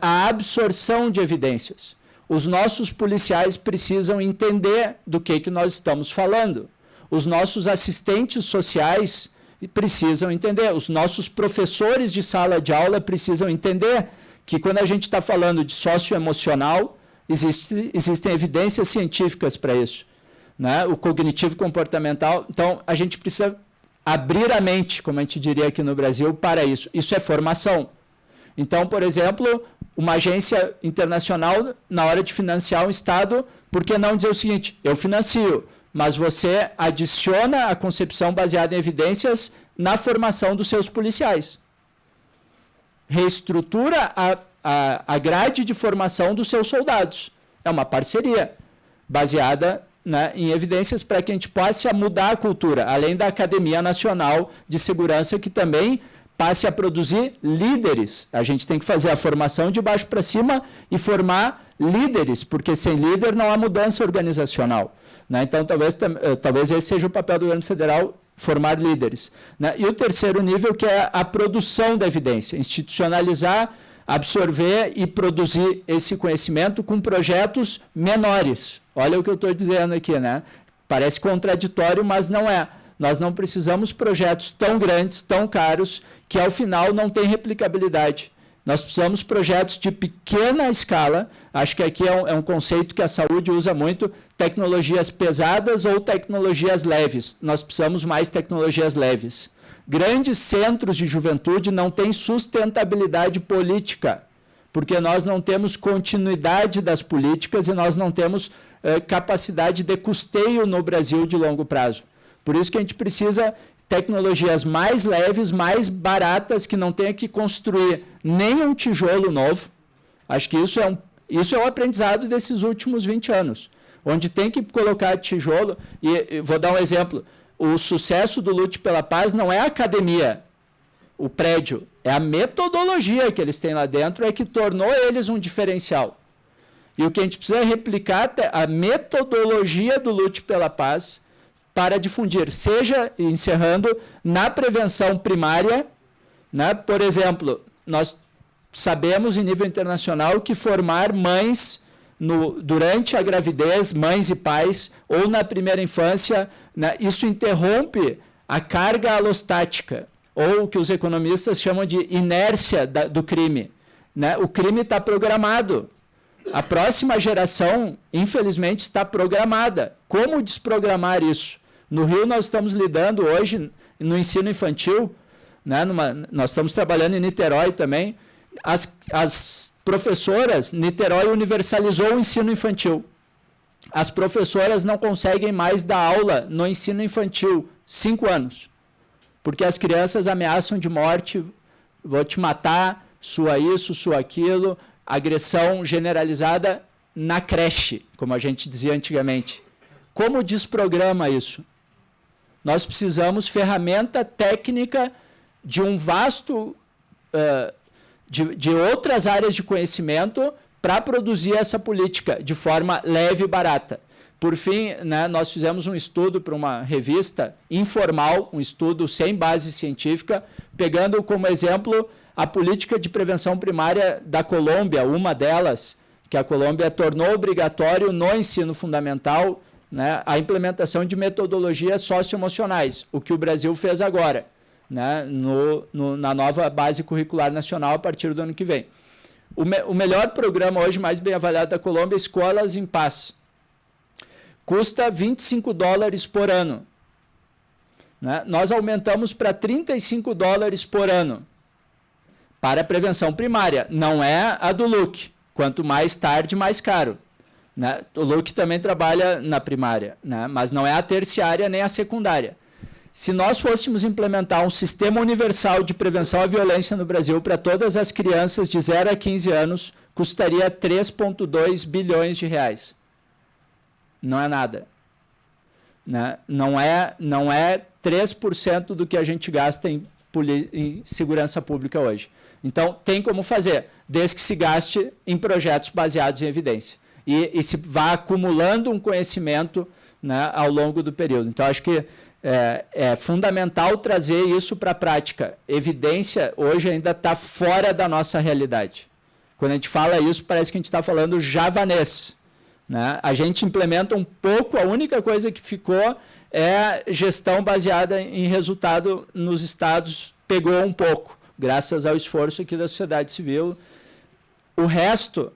a absorção de evidências. Os nossos policiais precisam entender do que nós estamos falando. Os nossos assistentes sociais precisam entender. Os nossos professores de sala de aula precisam entender que quando a gente está falando de socioemocional, existem evidências científicas para isso. Né? O cognitivo comportamental. Então, a gente precisa abrir a mente, como a gente diria aqui no Brasil, para isso. Isso é formação. Então, por exemplo, uma agência internacional, na hora de financiar um Estado, por que não dizer o seguinte, eu financio, mas você adiciona a concepção baseada em evidências na formação dos seus policiais. Reestrutura a grade de formação dos seus soldados. É uma parceria baseada, né, em evidências para que a gente possa mudar a cultura, além da Academia Nacional de Segurança, que também passe a produzir líderes. A gente tem que fazer a formação de baixo para cima e formar líderes, porque sem líder não há mudança organizacional. Né? Então, talvez esse seja o papel do governo federal, formar líderes. Né? E o terceiro nível, que é a produção da evidência, institucionalizar, absorver e produzir esse conhecimento com projetos menores. Olha o que eu estou dizendo aqui, né? Parece contraditório, mas não é. Nós não precisamos de projetos tão grandes, tão caros, que ao final não tem replicabilidade. Nós precisamos de projetos de pequena escala. Acho que aqui é um conceito que a saúde usa muito, tecnologias pesadas ou tecnologias leves. Nós precisamos mais tecnologias leves. Grandes centros de juventude não têm sustentabilidade política, porque nós não temos continuidade das políticas e nós não temos capacidade de custeio no Brasil de longo prazo. Por isso que a gente precisa tecnologias mais leves, mais baratas, que não tenha que construir nem um tijolo novo. Acho que isso é um aprendizado desses últimos 20 anos, onde tem que colocar tijolo. E vou dar um exemplo. O sucesso do Lute pela Paz não é a academia, o prédio, é a metodologia que eles têm lá dentro, é que tornou eles um diferencial. E o que a gente precisa é replicar a metodologia do Lute pela Paz para difundir, seja, encerrando, na prevenção primária, né? Por exemplo, nós sabemos em nível internacional que formar mães durante a gravidez, mães e pais, ou na primeira infância, né, isso interrompe a carga alostática, ou o que os economistas chamam de inércia do crime. Né? O crime está programado. A próxima geração, infelizmente, está programada. Como desprogramar isso? No Rio, nós estamos lidando hoje, no ensino infantil, né, nós estamos trabalhando em Niterói também, as professoras, Niterói universalizou o ensino infantil. As professoras não conseguem mais dar aula no ensino infantil, 5 anos, porque as crianças ameaçam de morte, vou te matar, sua isso, sua aquilo, agressão generalizada na creche, como a gente dizia antigamente. Como desprograma isso? Nós precisamos ferramenta técnica de um vasto, de outras áreas de conhecimento para produzir essa política de forma leve e barata. Por fim, né, nós fizemos um estudo para uma revista informal, um estudo sem base científica, pegando como exemplo a política de prevenção primária da Colômbia, uma delas, que a Colômbia tornou obrigatório no ensino fundamental, né, a implementação de metodologias socioemocionais, o que o Brasil fez agora, né, na nova base curricular nacional a partir do ano que vem. O melhor programa hoje, mais bem avaliado da Colômbia, é Escolas em Paz. Custa $25 por ano. Né? Nós aumentamos para $35 por ano para a prevenção primária. Não é a do LUC. Quanto mais tarde, mais caro. Né? O LUC também trabalha na primária, né? Mas não é a terciária nem a secundária. Se nós fôssemos implementar um sistema universal de prevenção à violência no Brasil para todas as crianças de 0 a 15 anos, custaria 3,2 bilhões de reais. Não é nada. Né? Não é 3% do que a gente gasta em segurança pública hoje. Então, tem como fazer, desde que se gaste em projetos baseados em evidência. E se vá acumulando um conhecimento, né, ao longo do período. Então, acho que é fundamental trazer isso para a prática. Evidência hoje ainda está fora da nossa realidade. Quando a gente fala isso, parece que a gente está falando javanês. Né? A gente implementa um pouco, a única coisa que ficou é gestão baseada em resultado nos estados, pegou um pouco, graças ao esforço aqui da sociedade civil. O resto,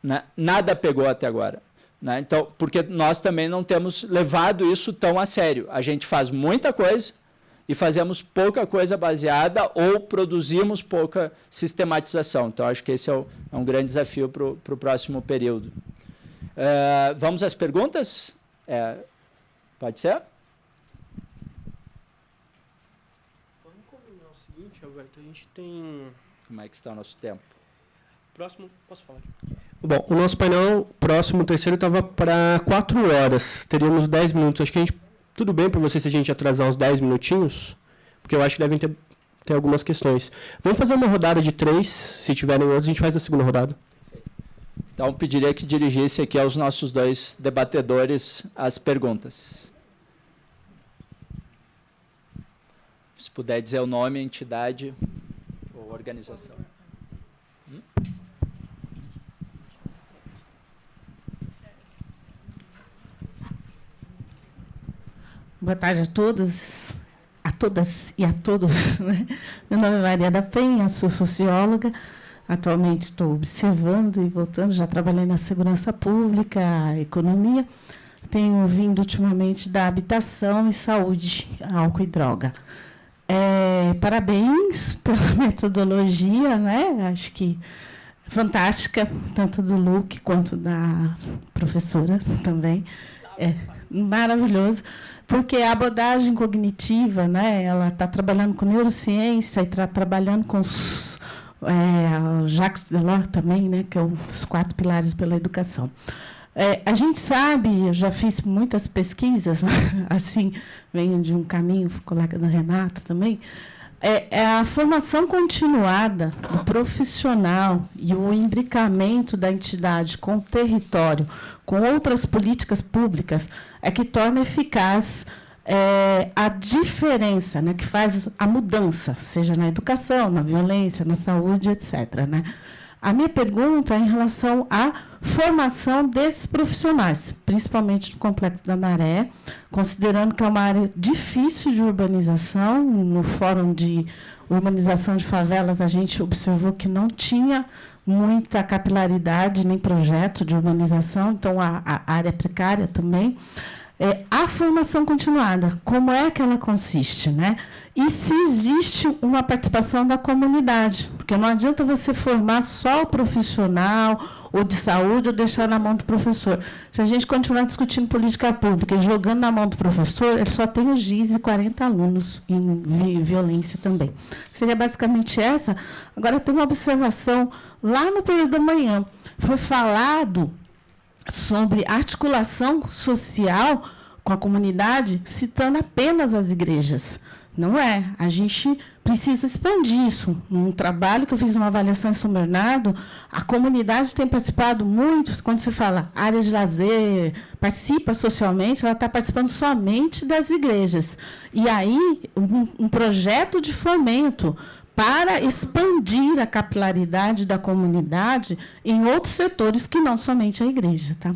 né, nada pegou até agora. Né? Então, porque nós também não temos levado isso tão a sério. A gente faz muita coisa e fazemos pouca coisa baseada ou produzimos pouca sistematização. Então, acho que esse é um grande desafio para o próximo período. Vamos às perguntas? Pode ser? Vamos combinar o seguinte, Alberto, a gente tem... Como é que está o nosso tempo? Próximo, posso falar aqui? Bom, o nosso painel próximo, o terceiro, estava para 4 horas. Teríamos 10 minutos. Acho que tudo bem para você se a gente atrasar uns 10 minutinhos? Porque eu acho que devem ter algumas questões. Vamos fazer uma rodada de 3. Se tiverem outros, a gente faz a segunda rodada. Então, pediria que dirigisse aqui aos nossos 2 debatedores as perguntas. Se puder dizer o nome, entidade ou organização. Boa tarde a todos, a todas e a todos. Né? Meu nome é Maria da Penha, sou socióloga. Atualmente estou observando e voltando, já trabalhei na segurança pública, economia. Tenho vindo ultimamente da habitação e saúde, álcool e droga. Parabéns pela metodologia, né? Acho que fantástica, tanto do Luc quanto da professora também. Maravilhoso, porque a abordagem cognitiva, né? Ela está trabalhando com neurociência e está trabalhando com Jacques Delors também, né, que é os 4 pilares pela educação. A gente sabe, eu já fiz muitas pesquisas, assim, venho de um caminho, colega do Renato também, a formação continuada do profissional e o imbricamento da entidade com o território, com outras políticas públicas, é que torna eficaz a diferença, né, que faz a mudança, seja na educação, na violência, na saúde, etc. Né? A minha pergunta é em relação à formação desses profissionais, principalmente no Complexo da Maré, considerando que é uma área difícil de urbanização. No Fórum de Urbanização de Favelas, a gente observou que não tinha muita capilaridade nem projeto de urbanização, então a área é precária também. A formação continuada, como é que ela consiste, né? E se existe uma participação da comunidade, porque não adianta você formar só o profissional ou de saúde ou deixar na mão do professor. Se a gente continuar discutindo política pública e jogando na mão do professor, ele só tem o GIS e 40 alunos em violência também. Seria basicamente essa. Agora, tem uma observação. Lá no período da manhã, foi falado sobre articulação social com a comunidade, citando apenas as igrejas. Não é. A gente precisa expandir isso. Um trabalho que eu fiz, uma avaliação em São Bernardo, a comunidade tem participado muito. Quando se fala área de lazer, participa socialmente, ela está participando somente das igrejas. E aí, um projeto de fomento para expandir a capilaridade da comunidade em outros setores que não somente a igreja. Tá?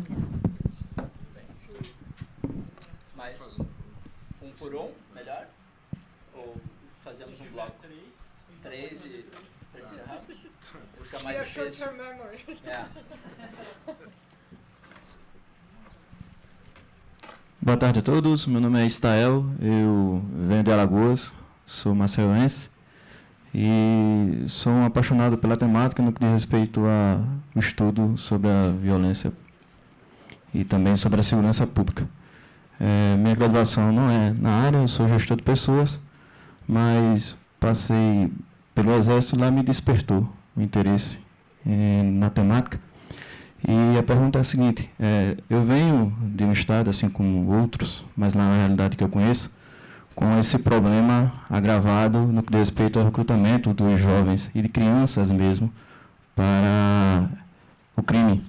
Mais um por um, melhor? Ou fazemos um bloco? Três e encerramos? Fica mais difícil. Boa tarde a todos, meu nome é Estael, eu venho de Alagoas, sou maceiense e sou um apaixonado pela temática no que diz respeito ao estudo sobre a violência e também sobre a segurança pública. Minha graduação não é na área, eu sou gestor de pessoas, mas passei pelo Exército e lá me despertou o interesse na temática. E a pergunta é a seguinte, eu venho de um estado, assim como outros, mas na realidade que eu conheço, com esse problema agravado no que diz respeito ao recrutamento dos jovens e de crianças mesmo para o crime.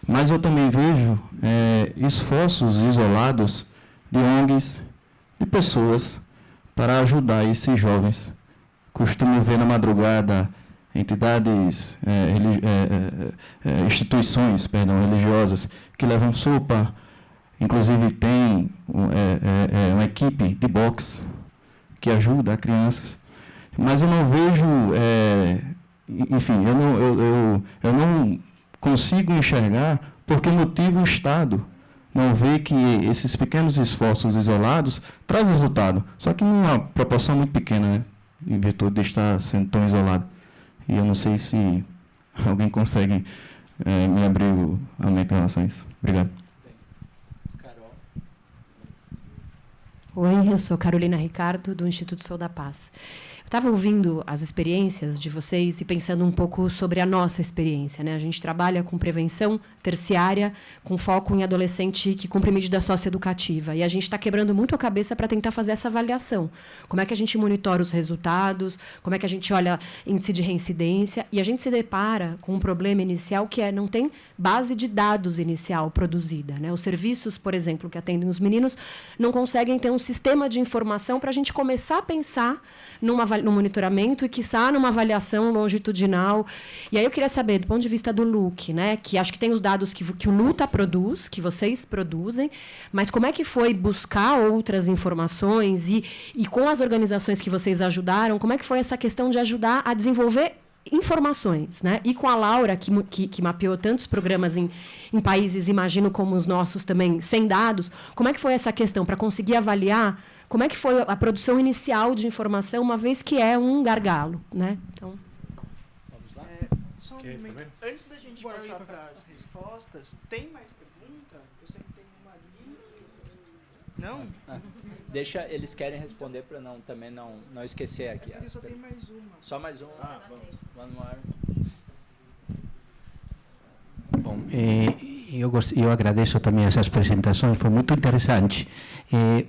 Mas eu também vejo esforços isolados de ONGs, de pessoas, para ajudar esses jovens. Costumo ver na madrugada entidades, instituições, religiosas, que levam sopa, inclusive tem uma equipe de boxe que ajuda crianças. Mas eu não vejo, enfim, eu não consigo enxergar por que motivo o Estado não vê que esses pequenos esforços isolados trazem resultado, só que numa proporção muito pequena, né, em virtude de estar sendo tão isolado. E eu não sei se alguém consegue me abrir a mente em relação a isso. Obrigado. Carol. Oi, eu sou Carolina Ricardo, do Instituto Sou da Paz. Eu estava ouvindo as experiências de vocês e pensando um pouco sobre a nossa experiência, né? A gente trabalha com prevenção terciária, com foco em adolescente que cumpre medida socioeducativa. E a gente está quebrando muito a cabeça para tentar fazer essa avaliação. Como é que a gente monitora os resultados, como é que a gente olha índice de reincidência. E a gente se depara com um problema inicial que não tem base de dados inicial produzida, né? Os serviços, por exemplo, que atendem os meninos, não conseguem ter um sistema de informação para a gente começar a pensar no monitoramento e, quiçá, numa avaliação longitudinal. E aí eu queria saber, do ponto de vista do LUC, né, que acho que tem os dados que o LUTA produz, que vocês produzem, mas como é que foi buscar outras informações e com as organizações que vocês ajudaram, como é que foi essa questão de ajudar a desenvolver informações, né? E com a Laura, que mapeou tantos programas em países, imagino, como os nossos também, sem dados, como é que foi essa questão para conseguir avaliar como é que foi a produção inicial de informação, uma vez que é um gargalo, né? Então, Vamos lá. Só um momento. Antes da gente passar para as respostas, tem mais pergunta? Eu sei que tem uma ali. Não? Deixa, eles querem responder para também não esquecer aqui. Só tem mais uma. Só mais uma. One more. Bom, eu agradeço também essas apresentações, foi muito interessante.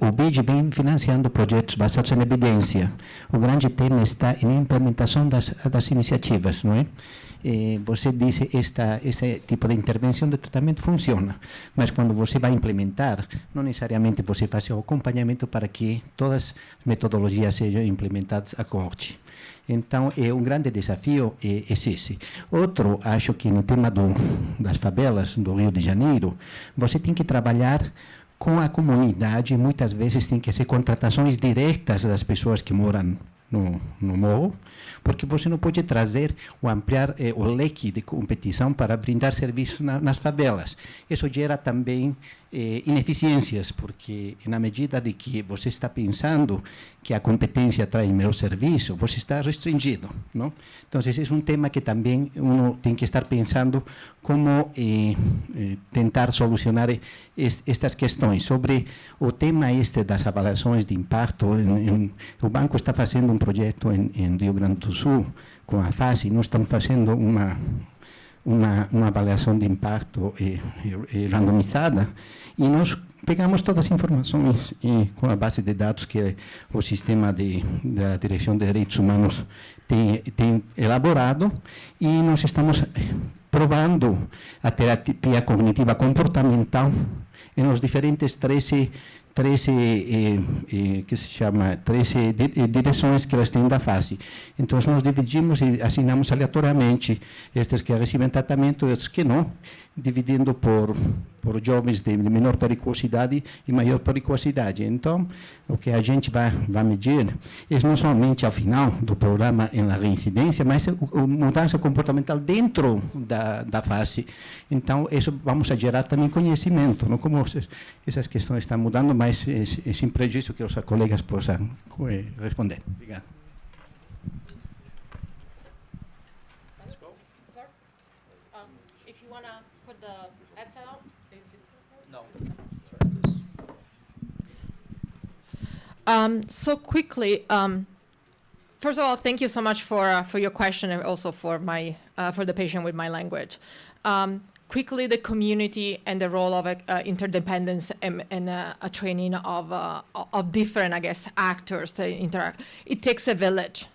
O BID vem financiando projetos baseados em evidência. O grande tema está em implementação das iniciativas, não é? Você disse esse tipo de intervenção de tratamento funciona, mas quando você vai implementar, não necessariamente você faz o acompanhamento para que todas as metodologias sejam implementadas a corte. Então, grande desafio é esse. Outro, acho que no tema das favelas do Rio de Janeiro, você tem que trabalhar com a comunidade, muitas vezes tem que ser contratações diretas das pessoas que moram no morro, porque você não pode trazer ou ampliar o leque de competição para brindar serviço nas favelas. Isso gera também ineficiências, porque na medida de que você está pensando que a competência traz melhor serviço, você está restringido, não? Então, esse é um tema que também uno tem que estar pensando como tentar solucionar estas questões. Sobre o tema das avaliações de impacto, o banco está fazendo um projeto em Rio Grande do Sul com a FASE, nós estamos fazendo uma avaliação de impacto randomizada, e nós pegamos todas as informações com a base de dados que o sistema da Direção de Direitos Humanos tem elaborado, e nós estamos provando a terapia cognitiva comportamental nos diferentes 13 direções que elas têm da FASE. Então, nós dividimos e assinamos aleatoriamente estes que recebem tratamento e outros que não, dividindo por jovens de menor periculosidade e maior periculosidade. Então, o que a gente vai medir é não somente ao final do programa na reincidência, mas a mudança comportamental dentro da fase. Então, isso vamos a gerar também conhecimento, não? Como essas questões estão mudando, mas é sem prejuízo que os colegas possam responder. Obrigado. So quickly, first of all, thank you so much for your question, and also for the patient with my language. Quickly, the community and the role of interdependence and a training of different, I guess, actors to interact. It takes a village.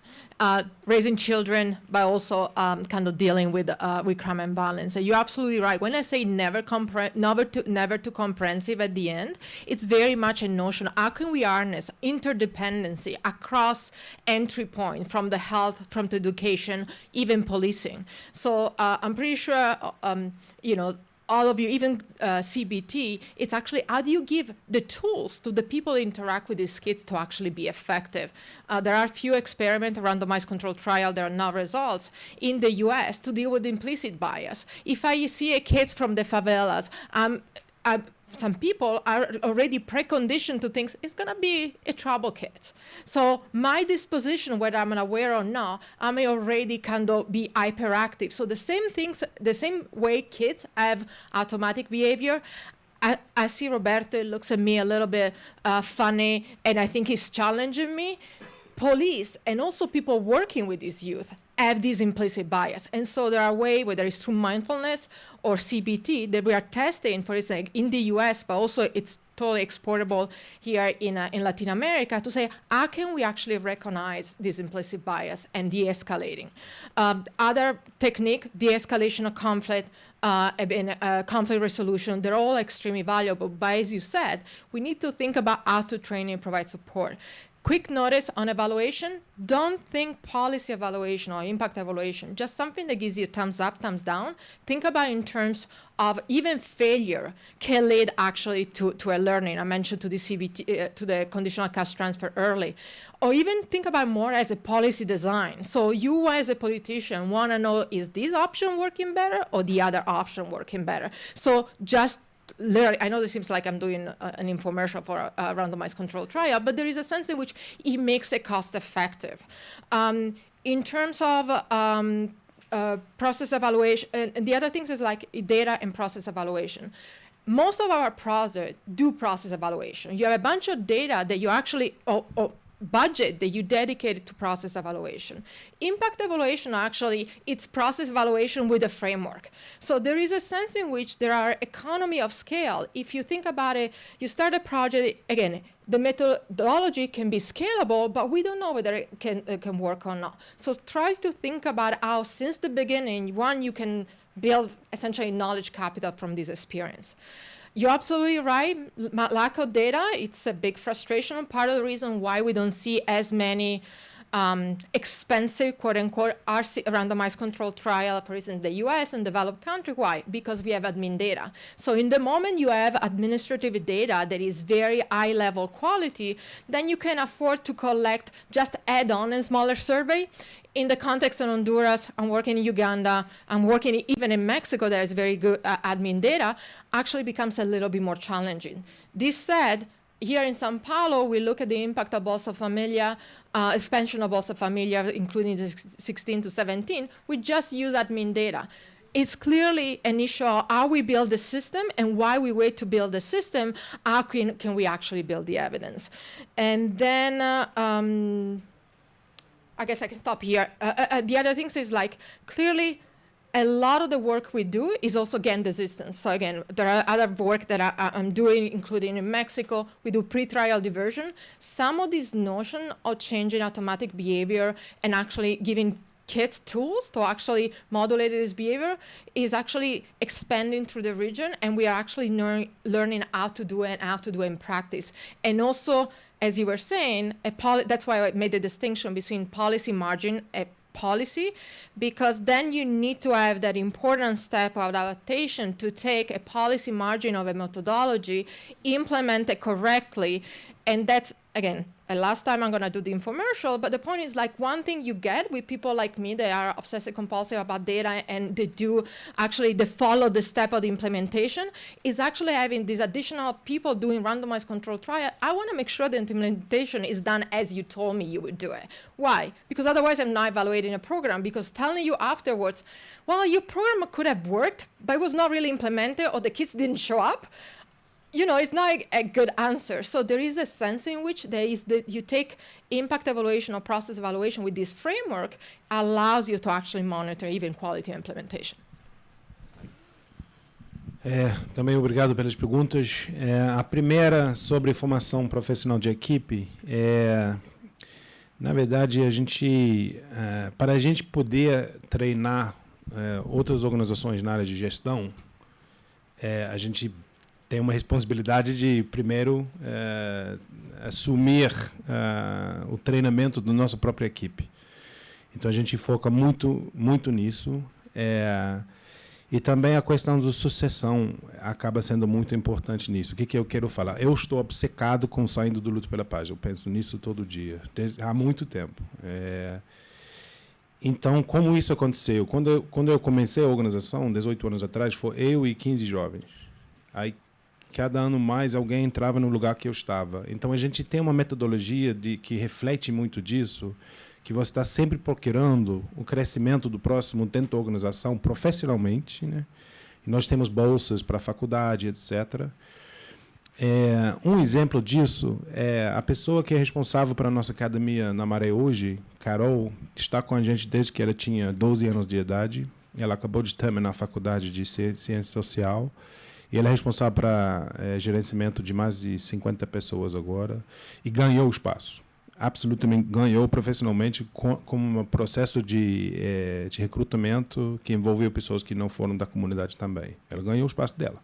Raising children, but also kind of dealing with crime and violence. So you're absolutely right. When I say never too comprehensive at the end, it's very much a notion. How can we harness interdependency across entry point, from the health, from the education, even policing? So I'm pretty sure, all of you, even CBT, it's actually how do you give the tools to the people who interact with these kids to actually be effective? There are a few experiments, randomized controlled trial, there are no results in the US to deal with implicit bias. If I see a kids from the favelas, some people are already preconditioned to think it's going to be a trouble kid. So my disposition, whether I'm aware or not, I may already kind of be hyperactive. So the same way kids have automatic behavior, I see Roberto looks at me a little bit funny, and I think he's challenging me. Police and also people working with these youth have this implicit bias. And so there are ways, whether it's through mindfulness or CBT, that we are testing, for example, in the US, but also it's totally exportable here in Latin America, to say, how can we actually recognize this implicit bias and de-escalating? Other technique, de-escalation of conflict, conflict resolution, they're all extremely valuable. But as you said, we need to think about how to train and provide support. Quick notice on evaluation, don't think policy evaluation or impact evaluation, just something that gives you thumbs up, thumbs down. Think about it in terms of even failure can lead actually to a learning. I mentioned to the CBT, to the conditional cash transfer early. Or even think about it more as a policy design. So you as a politician want to know, is this option working better or the other option working better? So just literally, I know this seems like I'm doing an infomercial for a randomized controlled trial, but there is a sense in which it makes it cost effective. In terms of process evaluation, and the other things is like data and process evaluation. Most of our projects do process evaluation. You have a bunch of data that you actually, budget that you dedicated to process evaluation. Impact evaluation, actually, it's process evaluation with a framework. So there is a sense in which there are economy of scale. If you think about it, you start a project, again, the methodology can be scalable, but we don't know whether it can work or not. So try to think about how, since the beginning, one, you can build essentially knowledge capital from this experience. You're absolutely right. Lack of data, it's a big frustration. Part of the reason why we don't see as many expensive, quote-unquote, RC, randomized control trial, for instance, the US and developed country. Why? Because we have admin data. So in the moment you have administrative data that is very high-level quality, then you can afford to collect, just add on a smaller survey. In the context of Honduras, I'm working in Uganda, I'm working even in Mexico, there's very good admin data, actually becomes a little bit more challenging. This said, here in São Paulo, we look at the impact of Bolsa Familia, expansion of Bolsa Familia, including the 16 to 17. We just use admin data. It's clearly an issue of how we build the system and why we wait to build the system, how can we actually build the evidence. And then, I guess I can stop here. The other things is like, clearly, a lot of the work we do is also gain resistance. So again, there are other work that I'm doing, including in Mexico. We do pre-trial diversion. Some of this notion of changing automatic behavior and actually giving kids tools to actually modulate this behavior is actually expanding through the region, and we are actually learning how to do it and how to do it in practice. And also, as you were saying, that's why I made the distinction between policy margin and policy, because then you need to have that important step of adaptation to take a policy margin of a methodology, implement it correctly, and that's, again, last time I'm going to do the infomercial, but the point is, like, one thing you get with people like me, they are obsessive compulsive about data and they follow the step of the implementation, is actually having these additional people doing randomized control trial. I want to make sure the implementation is done as you told me you would do it. Why? Because otherwise I'm not evaluating a program, because telling you afterwards, well, your program could have worked, but it was not really implemented, or the kids didn't show up, it's not a good answer. So there is a sense in which you take impact evaluation or process evaluation with this framework, allows you to actually monitor even quality implementation. Também obrigado pelas perguntas. A primeira, sobre formação profissional de equipe, na verdade, para a gente poder treinar outras organizações na área de gestão, a gente tem uma responsabilidade de, primeiro, assumir o treinamento da nossa própria equipe. Então, a gente foca muito, muito nisso. E também a questão da sucessão acaba sendo muito importante nisso. O que eu quero falar? Eu estou obcecado com saindo do Luta pela Paz. Eu penso nisso todo dia, há muito tempo. Então, como isso aconteceu? Quando eu comecei a organização, 18 anos atrás, foi eu e 15 jovens. Aí, cada ano mais alguém entrava no lugar que eu estava. Então a gente tem uma metodologia que reflete muito disso, que você está sempre procurando o crescimento do próximo dentro da organização profissionalmente, né? E nós temos bolsas para a faculdade, etc. Um exemplo disso é a pessoa que é responsável para a nossa academia na Maré hoje, Carol, está com a gente desde que ela tinha 12 anos de idade. Ela acabou de terminar a faculdade de Ciência Social. E ela é responsável para gerenciamento de mais de 50 pessoas agora. E ganhou o espaço. Absolutamente ganhou profissionalmente com um processo de recrutamento que envolveu pessoas que não foram da comunidade também. Ela ganhou o espaço dela.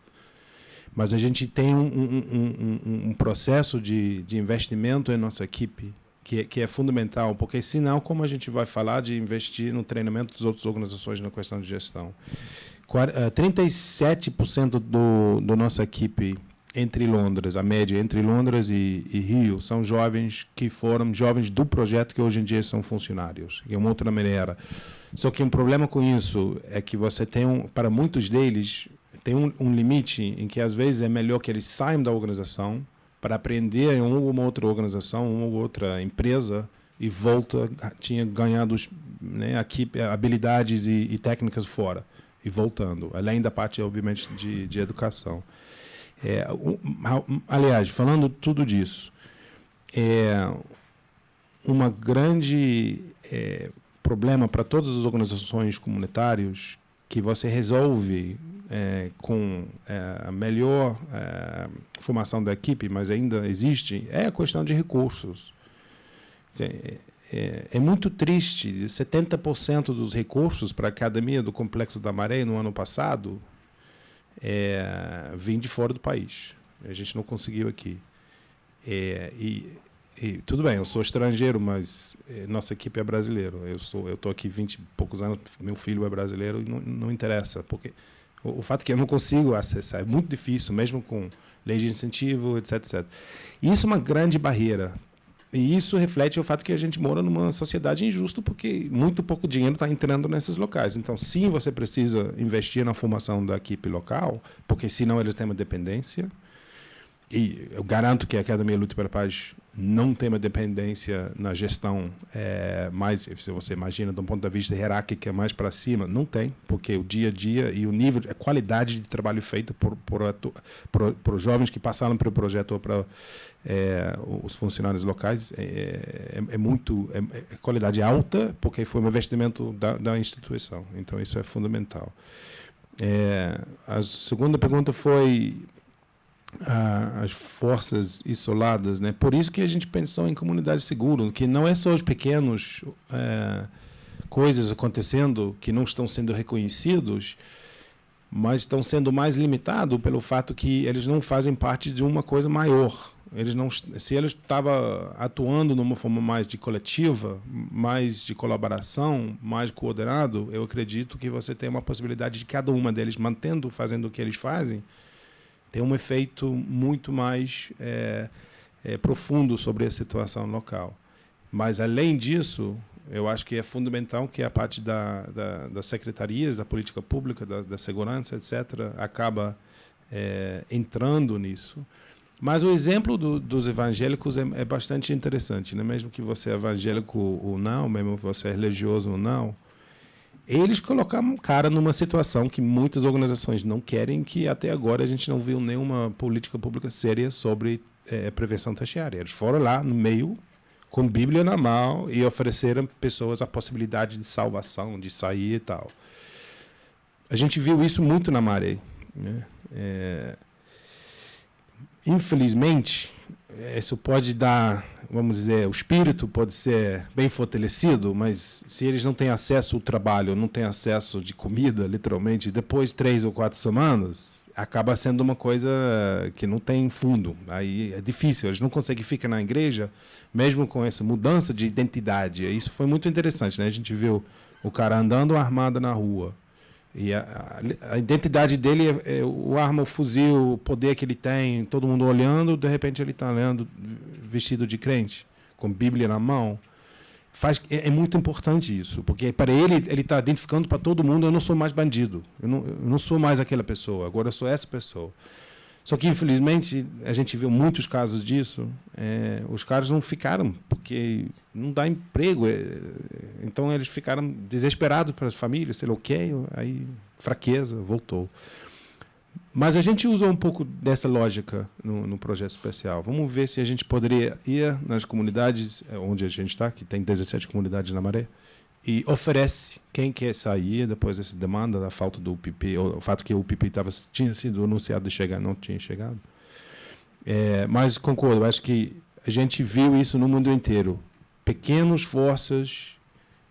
Mas a gente tem um processo de investimento em nossa equipe que é fundamental, porque senão como a gente vai falar de investir no treinamento das outras organizações na questão de gestão? 37% da nossa equipe entre Londres, a média entre Londres e Rio, são jovens que foram jovens do projeto que hoje em dia são funcionários. É uma outra maneira. Só que um problema com isso é que você tem, para muitos deles, tem um limite em que às vezes é melhor que eles saiam da organização para aprender em uma ou outra organização, uma ou outra empresa, e tinha ganhado, né, aqui, habilidades e técnicas fora. E voltando, além da parte, obviamente, de educação. Aliás, falando tudo disso, uma grande problema para todas as organizações comunitárias que você resolve com a melhor formação da equipe, mas ainda existe, é a questão de recursos. É muito triste, 70% dos recursos para a academia do Complexo da Maré no ano passado vêm de fora do país. A gente não conseguiu aqui. E E tudo bem, eu sou estrangeiro, mas nossa equipe é brasileira. Eu estou aqui 20 e poucos anos, meu filho é brasileiro e não interessa, porque o fato é que eu não consigo acessar, é muito difícil, mesmo com lei de incentivo, etc, etc. E isso é uma grande barreira. E isso reflete o fato que a gente mora numa sociedade injusta, porque muito pouco dinheiro está entrando nesses locais. Então, sim, você precisa investir na formação da equipe local, porque senão eles têm uma dependência. E eu garanto que a Academia Luta pela Paz não tem uma dependência na gestão, mais, se você imagina, de um ponto de vista hierárquico, mais para cima, não tem, porque o dia a dia e o nível, a qualidade de trabalho feito por jovens que passaram pelo projeto ou para os funcionários locais é qualidade alta, porque foi um investimento da instituição. Então, isso é fundamental. A segunda pergunta foi as forças isoladas, né? Por isso que a gente pensou em comunidade segura, que não é só os pequenos coisas acontecendo que não estão sendo reconhecidos, mas estão sendo mais limitados pelo fato que eles não fazem parte de uma coisa maior. Se eles estavam atuando numa forma mais de coletiva, mais de colaboração, mais coordenado, eu acredito que você tem uma possibilidade de cada uma deles fazendo o que eles fazem, tem um efeito muito mais profundo sobre a situação local. Mas, além disso, eu acho que é fundamental que a parte das secretarias, da política pública, da segurança, etc., acaba entrando nisso. Mas o exemplo dos evangélicos é bastante interessante, né? Mesmo que você é evangélico ou não, mesmo que você é religioso ou não, eles colocaram o cara numa situação que muitas organizações não querem, que até agora a gente não viu nenhuma política pública séria sobre prevenção terciária. Eles foram lá no meio, com Bíblia na mão, e ofereceram pessoas a possibilidade de salvação, de sair e tal. A gente viu isso muito na Maré, né? Infelizmente, isso pode dar, vamos dizer, o espírito pode ser bem fortalecido, mas se eles não têm acesso ao trabalho, não têm acesso de comida, literalmente, depois de 3 ou 4 semanas, acaba sendo uma coisa que não tem fundo. Aí é difícil, eles não conseguem ficar na igreja, mesmo com essa mudança de identidade. Isso foi muito interessante, né? A gente viu o cara andando armado na rua. E a identidade dele é o arma, o fuzil, o poder que ele tem, todo mundo olhando, de repente ele está olhando vestido de crente, com Bíblia na mão. É muito importante isso, porque para ele está identificando para todo mundo: eu não sou mais bandido, eu não sou mais aquela pessoa, agora eu sou essa pessoa. Só que, infelizmente, a gente viu muitos casos disso. Os caras não ficaram, porque não dá emprego. Então, eles ficaram desesperados para as famílias, sei lá o quê, aí fraqueza, voltou. Mas a gente usou um pouco dessa lógica no projeto especial. Vamos ver se a gente poderia ir nas comunidades onde a gente está, que tem 17 comunidades na Maré, e oferece quem quer sair depois dessa demanda da falta do UPP, ou o fato que o UPP tinha sido anunciado de chegar, não tinha chegado. Mas concordo, acho que a gente viu isso no mundo inteiro. Pequenas forças,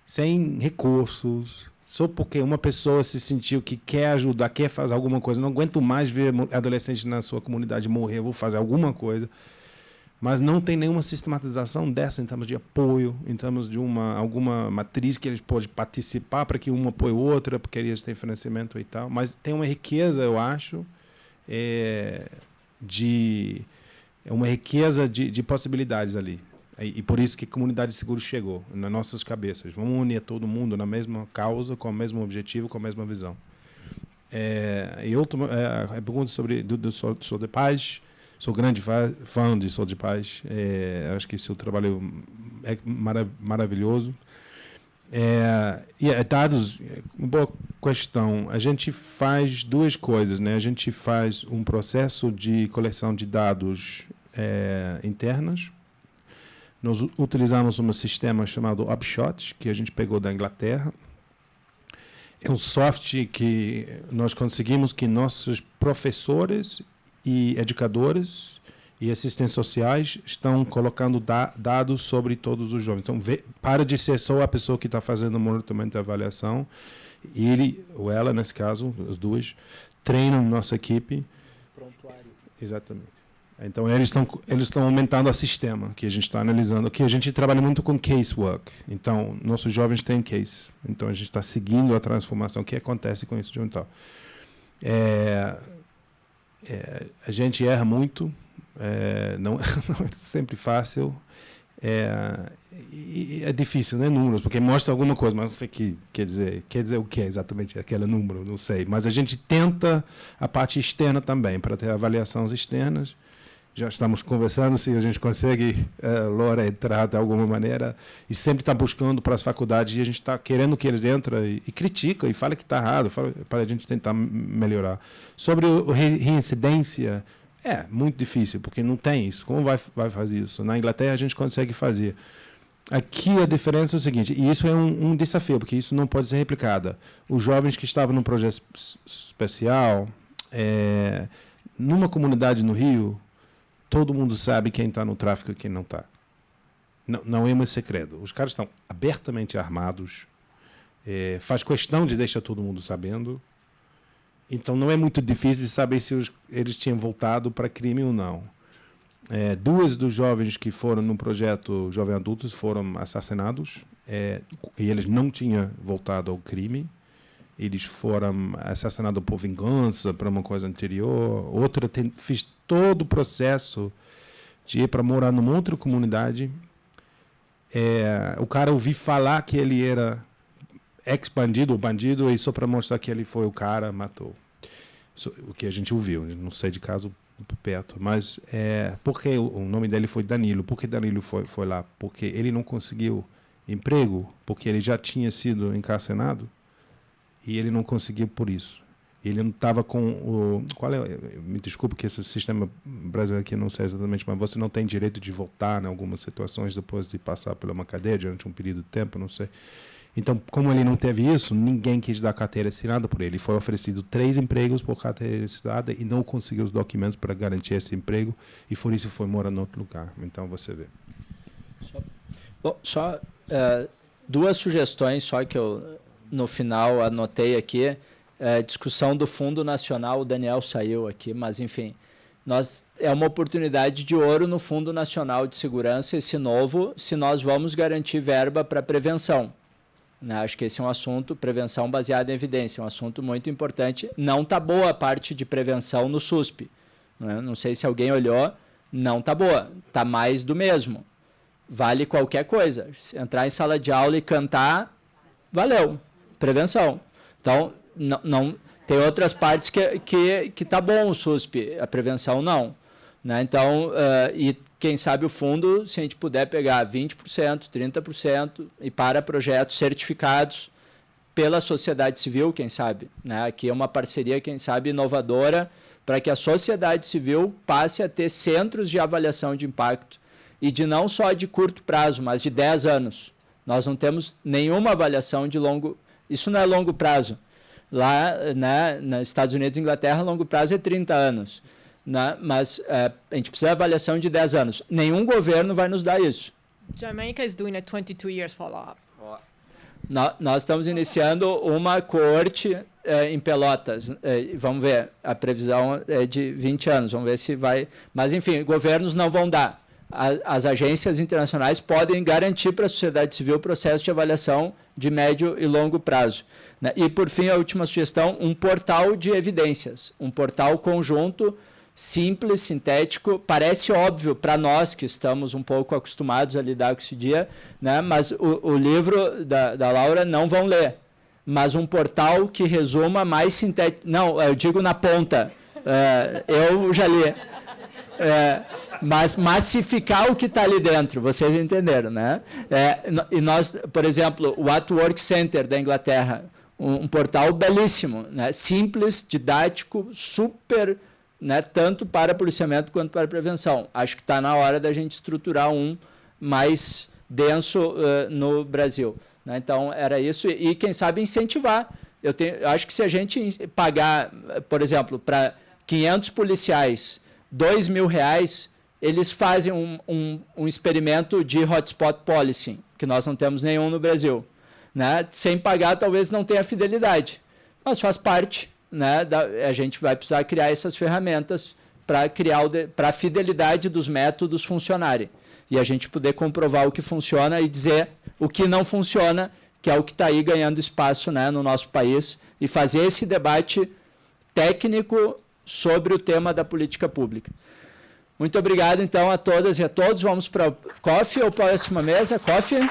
sem recursos, só porque uma pessoa se sentiu que quer ajudar, quer fazer alguma coisa. Não aguento mais ver adolescentes na sua comunidade morrer, vou fazer alguma coisa. Mas não tem nenhuma sistematização dessa em termos de apoio, em termos de alguma matriz que eles podem participar para que uma apoie o outro, porque eles têm financiamento e tal. Mas tem uma riqueza, eu acho, uma riqueza de possibilidades ali. E por isso que a Comunidade Segura chegou nas nossas cabeças. Vamos unir todo mundo na mesma causa, com o mesmo objetivo, com a mesma visão. E outra pergunta sobre do Sol de Paz. Sou grande fã de Sol de Paz. Acho que seu trabalho é maravilhoso. E dados, uma boa questão. A gente faz duas coisas, né? A gente faz um processo de coleção de dados internos. Nós utilizamos um sistema chamado Upshot, que a gente pegou da Inglaterra. É um software que nós conseguimos que nossos professores e educadores e assistentes sociais estão colocando dados sobre todos os jovens. Então, para de ser só a pessoa que está fazendo o monitoramento e avaliação. Ele, ou ela, nesse caso, as duas, treinam nossa equipe. Prontuário. Exatamente. Então, eles estão aumentando o sistema que a gente está analisando. Aqui a gente trabalha muito com casework. Então, nossos jovens têm case. Então, a gente está seguindo a transformação que acontece com isso. Então, a gente erra muito. Não é sempre fácil. É difícil, né, números, porque mostra alguma coisa, mas não sei o que quer dizer o que é exatamente aquele número, não sei. Mas a gente tenta a parte externa também, para ter avaliações externas. Já estamos conversando se a gente consegue, Laura, entrar de alguma maneira, e sempre está buscando para as faculdades, e a gente está querendo que eles entrem e criticam, e falem que está errado, para a gente tentar melhorar. Sobre a reincidência, muito difícil, porque não tem isso. Como vai fazer isso? Na Inglaterra a gente consegue fazer. Aqui a diferença é o seguinte, e isso é um desafio, porque isso não pode ser replicado. Os jovens que estavam num projeto especial, numa comunidade no Rio, todo mundo sabe quem está no tráfico e quem não está. Não é mais segredo. Os caras estão abertamente armados, faz questão de deixar todo mundo sabendo. Então, não é muito difícil de saber se eles tinham voltado para crime ou não. Duas dos jovens que foram no projeto Jovem Adultos foram assassinados, e eles não tinham voltado ao crime. Eles foram assassinados por vingança, por uma coisa anterior. Outra fez todo o processo de ir para morar numa outra comunidade. O cara ouviu falar que ele era ex-bandido ou bandido, e só para mostrar que ele foi o cara, matou. O que a gente ouviu, não sei de caso perto, mas porque o nome dele foi Danilo. Por que Danilo foi lá? Porque ele não conseguiu emprego, porque ele já tinha sido encarcerado, e ele não conseguiu por isso. Ele não estava com o... me desculpe que esse sistema brasileiro aqui não sei exatamente, mas você não tem direito de voltar em algumas situações depois de passar por uma cadeia durante um período de tempo, não sei. Então, como ele não teve isso, ninguém quis dar carteira assinada por ele. Ele foi oferecido 3 empregos por carteira assinada e não conseguiu os documentos para garantir esse emprego, e por isso foi morar em outro lugar. Então, você vê. Só 2 sugestões só que eu, no final, anotei aqui. Discussão do Fundo Nacional, o Daniel saiu aqui, mas, enfim, é uma oportunidade de ouro no Fundo Nacional de Segurança, esse novo, se nós vamos garantir verba para prevenção. Acho que esse é um assunto, prevenção baseada em evidência, um assunto muito importante. Não está boa a parte de prevenção no SUSP. Não sei se alguém olhou, não está boa, está mais do mesmo. Vale qualquer coisa. Se entrar em sala de aula e cantar, valeu, prevenção. Então, não tem outras partes que está bom o SUSP, a prevenção não. Então, e quem sabe o fundo, se a gente puder pegar 20%, 30% e para projetos certificados pela sociedade civil, quem sabe. Aqui é uma parceria, quem sabe, inovadora, para que a sociedade civil passe a ter centros de avaliação de impacto, e de não só de curto prazo, mas de 10 anos. Nós não temos nenhuma avaliação de longo... Isso não é longo prazo. Lá, nos Estados Unidos e Inglaterra, longo prazo é 30 anos. Mas a gente precisa de avaliação de 10 anos. Nenhum governo vai nos dar isso. Jamaica is doing a 22 years follow-up. Nós estamos iniciando uma coorte em Pelotas. Vamos ver, a previsão é de 20 anos. Vamos ver se vai... Mas, enfim, governos não vão dar. As agências internacionais podem garantir para a sociedade civil o processo de avaliação de médio e longo prazo. E, por fim, a última sugestão, um portal de evidências. Um portal conjunto, simples, sintético, parece óbvio para nós que estamos um pouco acostumados a lidar com esse dia, mas o livro da Laura não vão ler, mas um portal que resuma mais sintético, não, eu digo na ponta, eu já li, mas massificar o que está ali dentro, vocês entenderam, e nós, por exemplo, o At Work Center da Inglaterra, um portal belíssimo, simples, didático, super... tanto para policiamento quanto para prevenção. Acho que está na hora da gente estruturar um mais denso no Brasil. Então, era isso. E, quem sabe, incentivar. Eu acho que se a gente pagar, por exemplo, para 500 policiais R$2.000, eles fazem um experimento de hotspot policing, que nós não temos nenhum no Brasil. Sem pagar, talvez não tenha fidelidade, mas faz parte. A gente vai precisar criar essas ferramentas para a fidelidade dos métodos funcionarem. E a gente poder comprovar o que funciona e dizer o que não funciona, que é o que está aí ganhando espaço, né, no nosso país, e fazer esse debate técnico sobre o tema da política pública. Muito obrigado, então, a todas e a todos. Vamos para o coffee ou próxima mesa? Coffee.